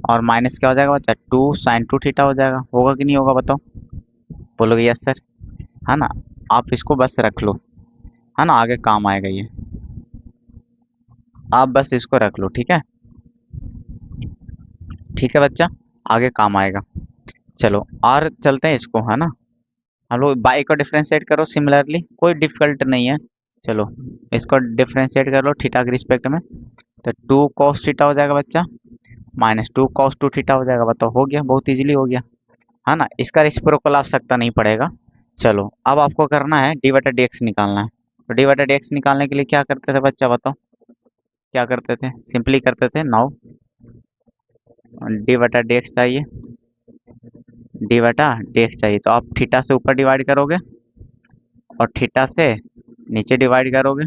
और माइनस क्या हो जाएगा बच्चा, टू साइन टू थीटा हो जाएगा। होगा कि नहीं होगा बताओ, बोलोगे यस सर, है ना। आप इसको बस रख लो, है ना, आगे काम आएगा ये, आप बस इसको रख लो, ठीक है। ठीक है बच्चा, आगे काम आएगा। चलो और चलते हैं इसको, है ना। हम लोग बाई को डिफ्रेंशिएट करो सिमिलरली, कोई डिफिकल्ट नहीं है। चलो इसको डिफ्रेंशिएट कर लो थीटा के रिस्पेक्ट में, तो टू कॉस थीटा हो जाएगा बच्चा, minus two cos two theta हो जाएगा। बताओ, हो गया, बहुत इजीली हो गया, है ना। इसका रेसिप्रोकल आवश्यकता नहीं पड़ेगा। चलो अब आपको करना है डी बटा डी एक्स निकालना है। तो डी बटा डी एक्स निकालने के लिए क्या करते थे बच्चा बताओ, क्या करते थे, सिंपली करते थे नाउ डी बटा डी एक्स चाहिए, डी बटा डी एक्स चाहिए, तो आप थीटा से ऊपर डिवाइड करोगे और थीटा से नीचे डिवाइड करोगे,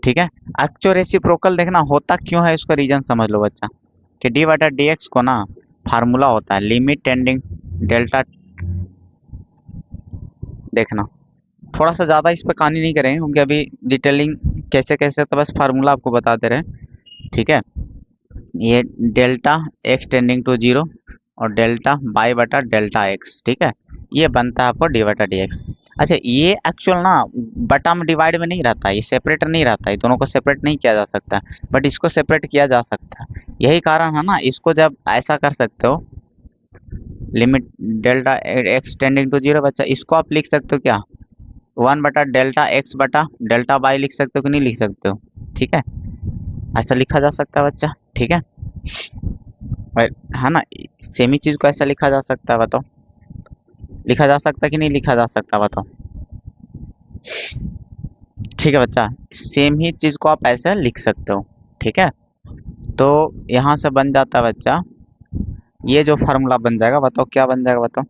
ठीक है। एक्चुअल रेसिप्रोकल देखना होता क्यों है, इसका रीजन समझ लो बच्चा, कि डी बटा डी एक्स को ना फार्मूला होता है लिमिट टेंडिंग डेल्टा, देखना थोड़ा सा ज़्यादा इस पर कहानी नहीं करेंगे क्योंकि अभी डिटेलिंग कैसे कैसे, तो बस फार्मूला आपको बता दे रहे हैं, ठीक है। ये delta x tending to zero और डेल्टा बाई बटा डेल्टा एक्स, ठीक है। ये बनता है आपको डी बटा डी एक्स। अच्छा ये एक्चुअल ना बटा में डिवाइड में नहीं रहता है, ये सेपरेट नहीं रहता है, दोनों को सेपरेट नहीं किया जा सकता, बट इसको सेपरेट किया जा सकता है। यही कारण है ना, इसको जब ऐसा कर सकते हो limit delta x tending to zero बच्चा, इसको आप लिख सकते हो क्या, वन बटा डेल्टा एक्स बटा डेल्टा बाई लिख सकते हो कि नहीं लिख सकते हो, ठीक है। ऐसा लिखा जा सकता है बच्चा, ठीक है। है ना, सेम ही चीज को ऐसा लिखा जा सकता है, बताओ लिखा जा सकता है कि नहीं लिखा जा सकता, बताओ। ठीक है बच्चा, सेम ही चीज को आप ऐसे लिख सकते हो, ठीक है। तो यहाँ से बन जाता है बच्चा, ये जो फार्मूला बन जाएगा बताओ क्या बन जाएगा बताओ,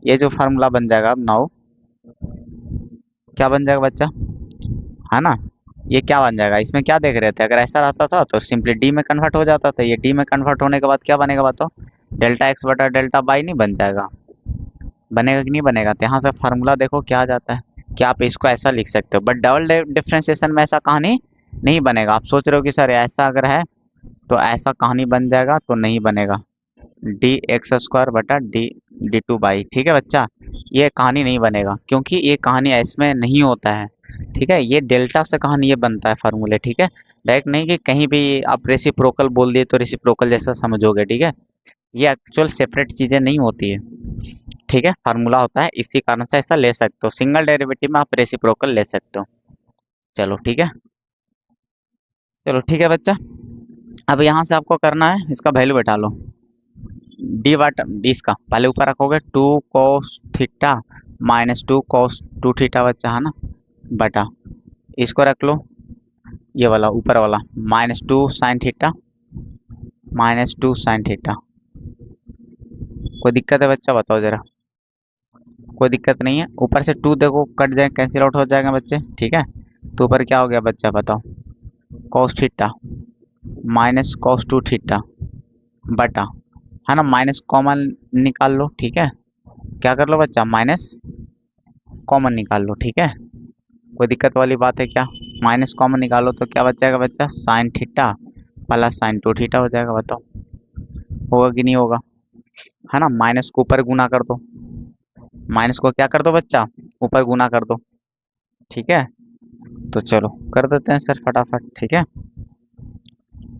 ये जो फार्मूला बन जाएगा अब नाउ क्या बन जाएगा बच्चा, है ना। ये क्या बन जाएगा, इसमें क्या देख रहे थे, अगर ऐसा रहता था तो सिंपली डी में कन्वर्ट हो जाता था, ये डी में कन्वर्ट होने के बाद क्या बनेगा बताओ, डेल्टा एक्स बटा डेल्टा बाई नहीं बन जाएगा, बनेगा कि नहीं बनेगा। तो यहाँ से फार्मूला देखो क्या आ जाता है, कि आप इसको ऐसा लिख सकते हो, बट डबल डिफ्रेंशिएशन में ऐसा कहानी नहीं बनेगा। आप सोच रहे हो कि सर ऐसा अगर है तो ऐसा कहानी बन जाएगा, तो नहीं बनेगा, डी एक्स स्क्वायर बटा डी डी टू बाई, ठीक है बच्चा। ये कहानी नहीं बनेगा क्योंकि ये कहानी इसमें नहीं होता है, ठीक है। ये डेल्टा से कहानी ये बनता है फार्मूले, ठीक है। डायरेक्ट नहीं कि कहीं भी आप रेसिप्रोकल बोल दिए तो रेसिप्रोकल जैसा समझोगे, ठीक है। ये एक्चुअल सेपरेट चीज़ें नहीं होती है, ठीक है, फार्मूला होता है, इसी कारण से ऐसा ले सकते हो, सिंगल डेरिवेटिव में आप रेसिप्रोकल ले सकते हो। चलो ठीक है, चलो ठीक है बच्चा। अब यहाँ से आपको करना है इसका वैल्यू बैठा लो, डी बटा डी इसका पहले ऊपर रखोगे two cos theta minus two cos two theta बच्चा, है ना, बटा इसको रख लो, ये वाला ऊपर वाला minus two sine theta, minus two sine theta. कोई दिक्कत है बच्चा बताओ जरा, कोई दिक्कत नहीं है। ऊपर से टू देखो कट जाए, कैंसिल आउट हो जाएगा बच्चे, ठीक है। तो ऊपर क्या हो गया बच्चा बताओ, cos theta minus cos two theta बटा, है ना, माइनस कॉमन निकाल लो, ठीक है। क्या कर लो बच्चा, माइनस कॉमन निकाल लो, ठीक है। कोई दिक्कत वाली बात है क्या, माइनस कॉमन निकालो तो क्या बच जाएगा बच्चा, sine theta plus sine two theta हो जाएगा। बताओ होगा कि नहीं होगा, है ना। माइनस को ऊपर गुना कर दो, माइनस को क्या कर दो बच्चा, ऊपर गुना कर दो, ठीक है। तो चलो कर देते हैं सर फटाफट, ठीक है।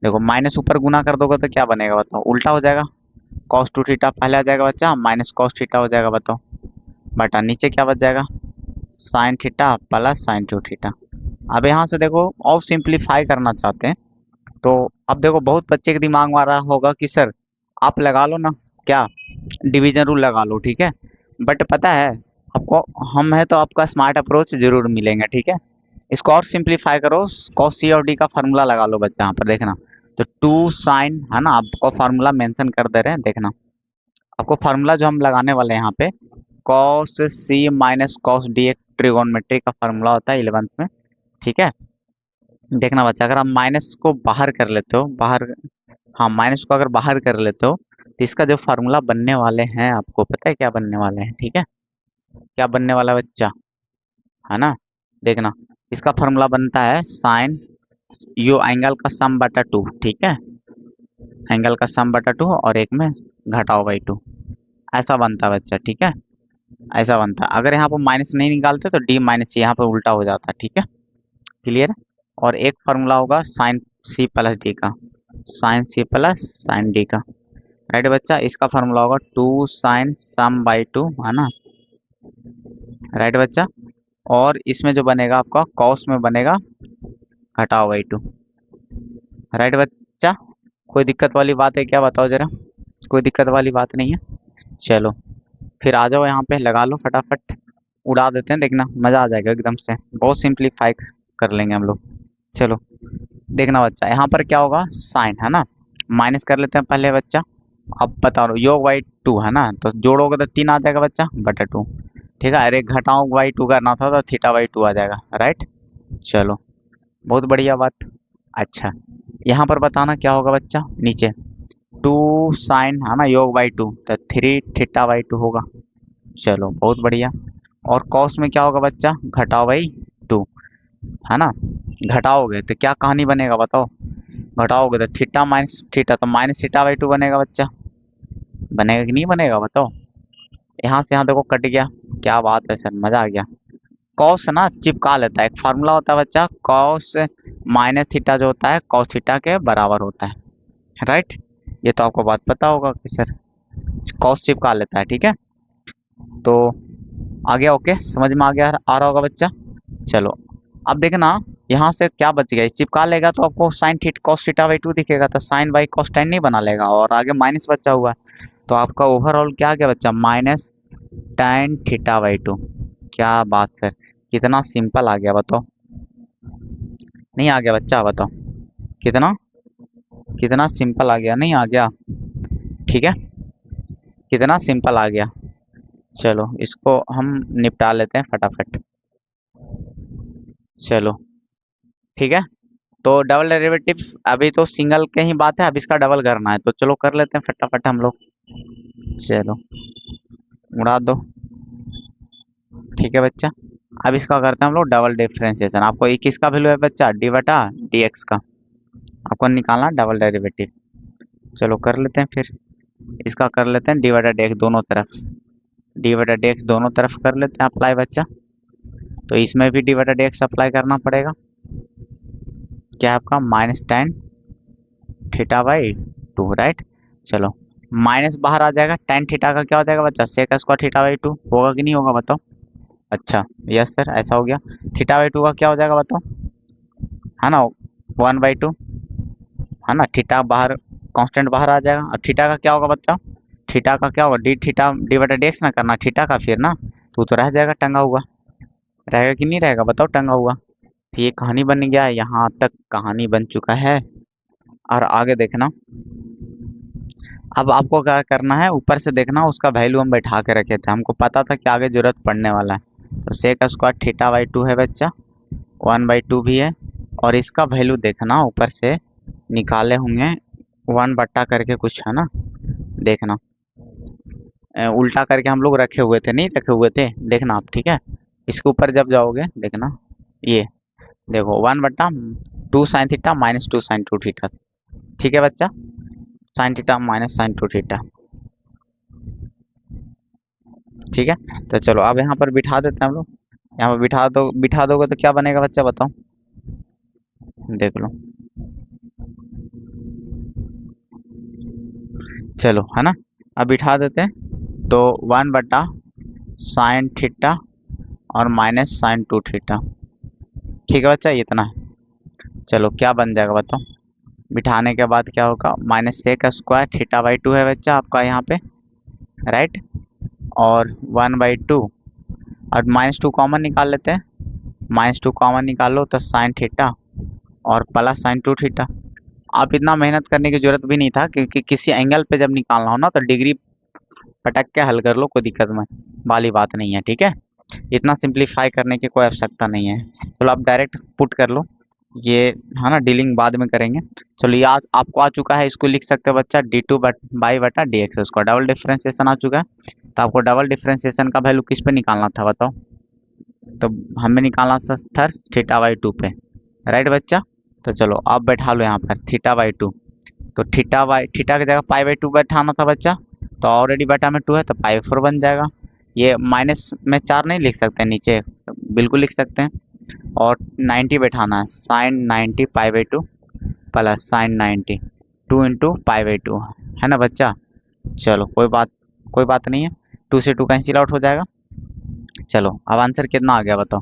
देखो माइनस ऊपर गुना कर दोगे तो क्या बनेगा बताओ, उल्टा हो जाएगा, कॉस टू थीटा पहले आ जाएगा बच्चा, माइनस कॉस थीटा हो जाएगा, बताओ बटा नीचे क्या बच जाएगा, sine theta plus sine two theta. अब यहाँ से देखो और सिंप्लीफाई करना चाहते हैं तो अब देखो बहुत बच्चे के दिमाग में आ रहा होगा कि सर आप लगा लो ना क्या, डिवीजन रूल लगा लो, ठीक है। बट पता है आपको, हम है तो आपका स्मार्ट अप्रोच जरूर मिलेंगे, ठीक है। इसको और सिंप्लीफाई करो, कॉस सी और डी का फार्मूला लगा लो बच्चा, यहाँ पर देखना, तो टू साइन, है ना, आपको फार्मूला मेंशन कर दे रहे हैं, देखना आपको फार्मूला जो हम लगाने वाले हैं यहाँ पे, कॉस सी माइनस कॉस डी एक ट्रिगोनोमेट्री का फार्मूला होता है 11th में, ठीक है। देखना बच्चा, अगर आप माइनस को बाहर कर लेते हो, बाहर, हाँ माइनस को अगर बाहर कर लेते हो तो इसका जो फार्मूला बनने वाले हैं, आपको पता है क्या बनने वाले हैं? ठीक है, क्या बनने वाला है बच्चा, है ना? देखना, इसका फार्मूला बनता है साइन यू एंगल का सम बटा टू, ठीक है, एंगल का सम बटा टू और एक में घटाओ बाई टू, ऐसा बनता है बच्चा, ठीक है, ऐसा बनता है। अगर यहाँ पर माइनस नहीं निकालते तो डी माइनस यहाँ पर उल्टा हो जाता है, ठीक है, क्लियर। और एक फार्मूला होगा साइन सी प्लस डी का, sine C plus sine D का, राइट बच्चा, इसका फार्मूला होगा two sine sum by two, है ना, राइट बच्चा। और इसमें जो बनेगा आपका कॉस में बनेगा घटाओ बाई टू, राइट बच्चा। कोई दिक्कत वाली बात है क्या, बताओ जरा, कोई दिक्कत वाली बात नहीं है? चलो फिर आ जाओ यहाँ पे, लगा लो फटाफट, उड़ा देते हैं, देखना मजा आ जाएगा एकदम से, बहुत सिंप्लीफाई कर लेंगे हम लोग। चलो देखना बच्चा, यहाँ पर क्या होगा, साइन, है ना, माइनस कर लेते हैं पहले बच्चा। अब बता रहा हूँ योग बाई टू, है ना, तो जोड़ोगे तो तीन आ जाएगा बच्चा बटा टू, ठीक है, अरे घटाओ बाई टू करना था तो थीटा बाई टू आ जाएगा, राइट। चलो बहुत बढ़िया बात। अच्छा, यहाँ पर बताना क्या होगा बच्चा, नीचे टू साइन, है ना, योग बाई टू, तो थ्री थीटा बाई टू होगा। चलो बहुत बढ़िया। और कॉस में क्या होगा बच्चा, घटाओ बाई टू, है ना, घटाओगे तो क्या कहानी बनेगा बताओ, घटाओगे तो थीटा माइनस थीटा, तो माइनस थीटा बाई टू बनेगा बच्चा, बनेगा कि नहीं बनेगा बताओ। यहाँ से यहाँ देखो कट गया, क्या बात है सर, मजा आ गया। कॉस ना चिपका लेता है, एक फार्मूला होता है बच्चा, कॉस माइनस थीटा जो होता है कॉस थीटा के बराबर होता है, राइट। ये तो आपको बात पता होगा कि सर कॉस चिपका लेता है, ठीक है। तो आ गया, ओके, समझ में आ गया, आ रहा होगा बच्चा। चलो अब देखना, यहाँ से क्या बच गया, चिपका लेगा तो आपको sine theta cos theta by to दिखेगा, तो साइन बाई कॉस टेन नहीं बना लेगा, और आगे माइनस बचा हुआ है, तो आपका ओवरऑल क्या आ गया बच्चा, minus tan theta by to. क्या बात सर, कितना सिंपल आ गया बताओ, नहीं आ गया बच्चा, बताओ कितना, कितना सिंपल आ गया, नहीं आ गया, ठीक है, कितना सिंपल आ गया। चलो इसको हम निपटा लेते हैं फटाफट, चलो ठीक है। तो डबल डेरिवेटिव, अभी तो सिंगल के ही बात है, अब इसका डबल करना है, तो चलो कर लेते हैं फटाफट हम लोग, चलो उड़ा दो, ठीक है बच्चा। अब इसका करते हैं हम लोग डबल डिफ्रेंशिएशन, आपको ये किसका वैल्यू है बच्चा, डी बटा डी एक्स का आपको निकालना डबल डेरिवेटिव। चलो कर लेते हैं फिर, इसका कर लेते हैं डी बटा डी एक्स दोनों तरफ, डी बटा डी एक्स दोनों तरफ कर लेते हैं अप्लाई बच्चा, तो इसमें भी डी बटा डी एक्स अप्लाई करना पड़ेगा, क्या आपका minus tan theta by to, right. चलो माइनस बाहर आ जाएगा, टेन थीटा का क्या हो जाएगा बच्चा, sec square theta by two, होगा कि नहीं होगा बताओ। अच्छा यस सर, ऐसा हो गया, थीटा बाई टू का क्या हो जाएगा बताओ, है ना, वन बाई टू, है ना, थीटा बाहर कांस्टेंट बाहर आ जाएगा, और थीटा का क्या होगा बच्चा, थीटा का क्या होगा, डी थीटा डी बटा डी एक्स ना करना थीटा का, फिर ना तो रह जाएगा टंगा हुआ, रहेगा कि नहीं रहेगा बताओ टंगा हुआ। तो ये कहानी बन गया, यहाँ तक कहानी बन चुका है, और आगे देखना, अब आपको क्या करना है, ऊपर से देखना, उसका वैल्यू हम बैठा के रखे थे, हमको पता था कि आगे जरूरत पड़ने वाला है, तो sec square theta by two है बच्चा, वन बाई टू भी है, और इसका वैल्यू देखना ऊपर से निकाले होंगे वन बट्टा करके कुछ, है ना, देखना उल्टा करके हम लोग रखे हुए थे, नहीं रखे हुए थे, देखना आप, ठीक है, इसके ऊपर जब जाओगे देखना, ये देखो वन बट्टा two sine theta minus two sine two theta, ठीक है बच्चा, sine theta minus sine two theta, ठीक है। तो चलो अब यहाँ पर बिठा देते हैं हम लोग, यहाँ पर बिठा दोगे तो क्या बनेगा बच्चा बताओ, देख लो, चलो है ना, अब बिठा देते हैं, तो वन बटा साइन थीटा और माइनस साइन टू थीटा, ठीक है बच्चा, इतना है। चलो क्या बन जाएगा बताओ, बिठाने के बाद क्या होगा, minus sec square theta by two है बच्चा आपका यहाँ पे, राइट, और वन बाई टू, और माइनस टू कॉमन निकाल लेते हैं, माइनस टू कॉमन निकालो तो साइन थीटा और प्लस साइन टू थीटा। आप इतना मेहनत करने की जरूरत भी नहीं था, क्योंकि किसी एंगल पे जब निकालना हो ना तो डिग्री पटक के हल कर लो, कोई दिक्कत में वाली बात नहीं है, ठीक है, इतना सिंप्लीफाई करने की कोई आवश्यकता नहीं है। चलो आप डायरेक्ट पुट कर लो, ये है ना, डीलिंग बाद में करेंगे। चलो ये आज आपको आ चुका है, इसको लिख सकते हैं बच्चा d2/dy स्क्वायर, डबल डिफरेंशिएशन आ चुका है। तो आपको डबल डिफरेंशिएशन का वैल्यू किस पे निकालना था बताओ? तो हमें निकालना था θ/2 पे, राइट बच्चा? तो चलो आप बैठा लो यहाँ पर θ/2। तो थीटा की जगह π/2 बैठाना था बच्चा, तो ऑलरेडी बटा में 2 है तो π/4 बन जाएगा। ये माइनस में 4 नहीं लिख सकते नीचे, बिल्कुल लिख सकते हैं। और 90 बैठाना है, साइन 90 π/2 प्लस साइन 90 2 इंटू π/2, है ना बच्चा? चलो कोई बात नहीं है, 2 से 2 कैंसिल आउट हो जाएगा। चलो अब आंसर कितना आ गया बताओ?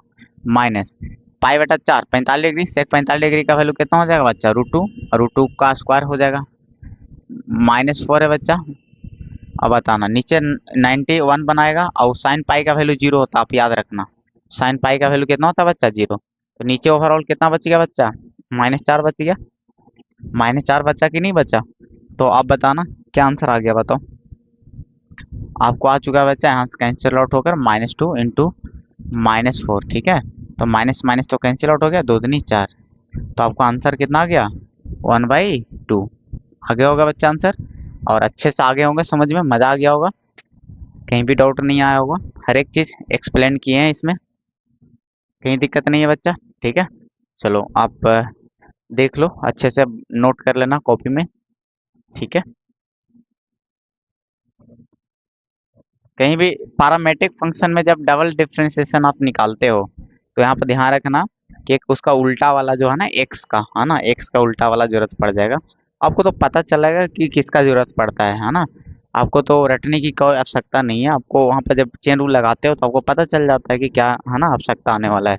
माइनस π/4 45 डिग्री, सेक 45 डिग्री का वैल्यू कितना हो जाएगा बच्चा? √2, और √2 का स्क्वायर हो जाएगा। -4 है बच्चा। अब बताना, नीचे 91 बनाएगा और साइन पाई का वैल्यू 0 होता, आप याद रखना। साइन पाई का वैल्यू कितना होता है बच्चा? 0। तो नीचे ओवरऑल कितना बच गया बच्चा? -4 बच गया। -4 बचा कि नहीं बचा? तो आप बताना क्या आंसर आ गया बताओ? आपको आ चुका है बच्चा, यहाँ से कैंसिल आउट होकर -2 इंटू -4, ठीक है? तो माइनस माइनस तो कैंसिल आउट हो गया, 2 दूनी 4। तो आपको आंसर कितना आ गया? 1/2 आ गया होगा बच्चा आंसर। और अच्छे से आगे होंगे, समझ में मजा आ गया होगा, कहीं भी डाउट नहीं आया होगा, हर एक चीज एक्सप्लेन किए हैं इसमें, कहीं दिक्कत नहीं है बच्चा, ठीक है? चलो आप देख लो अच्छे से, नोट कर लेना कॉपी में, ठीक है? कहीं भी पैरामेट्रिक फंक्शन में जब डबल डिफरेंशिएशन आप निकालते हो, तो यहाँ पर ध्यान रखना कि एक उसका उल्टा वाला जो है ना, एक्स का, है ना, एक्स का उल्टा वाला जरूरत पड़ जाएगा। आपको तो पता चलेगा कि किसका जरूरत पड़ता है ना? आपको तो रटने की कोई आवश्यकता नहीं है, आपको वहाँ पर जब चेन रूल लगाते हो तो आपको पता चल जाता है कि क्या है ना, आवश्यकता आने वाला है,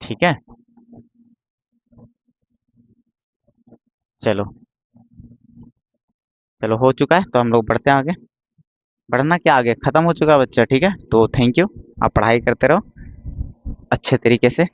ठीक है? चलो चलो हो चुका है, तो हम लोग बढ़ते हैं आगे। बढ़ना क्या, आगे खत्म हो चुका है बच्चा, ठीक है? तो थैंक यू, आप पढ़ाई करते रहो अच्छे तरीके से।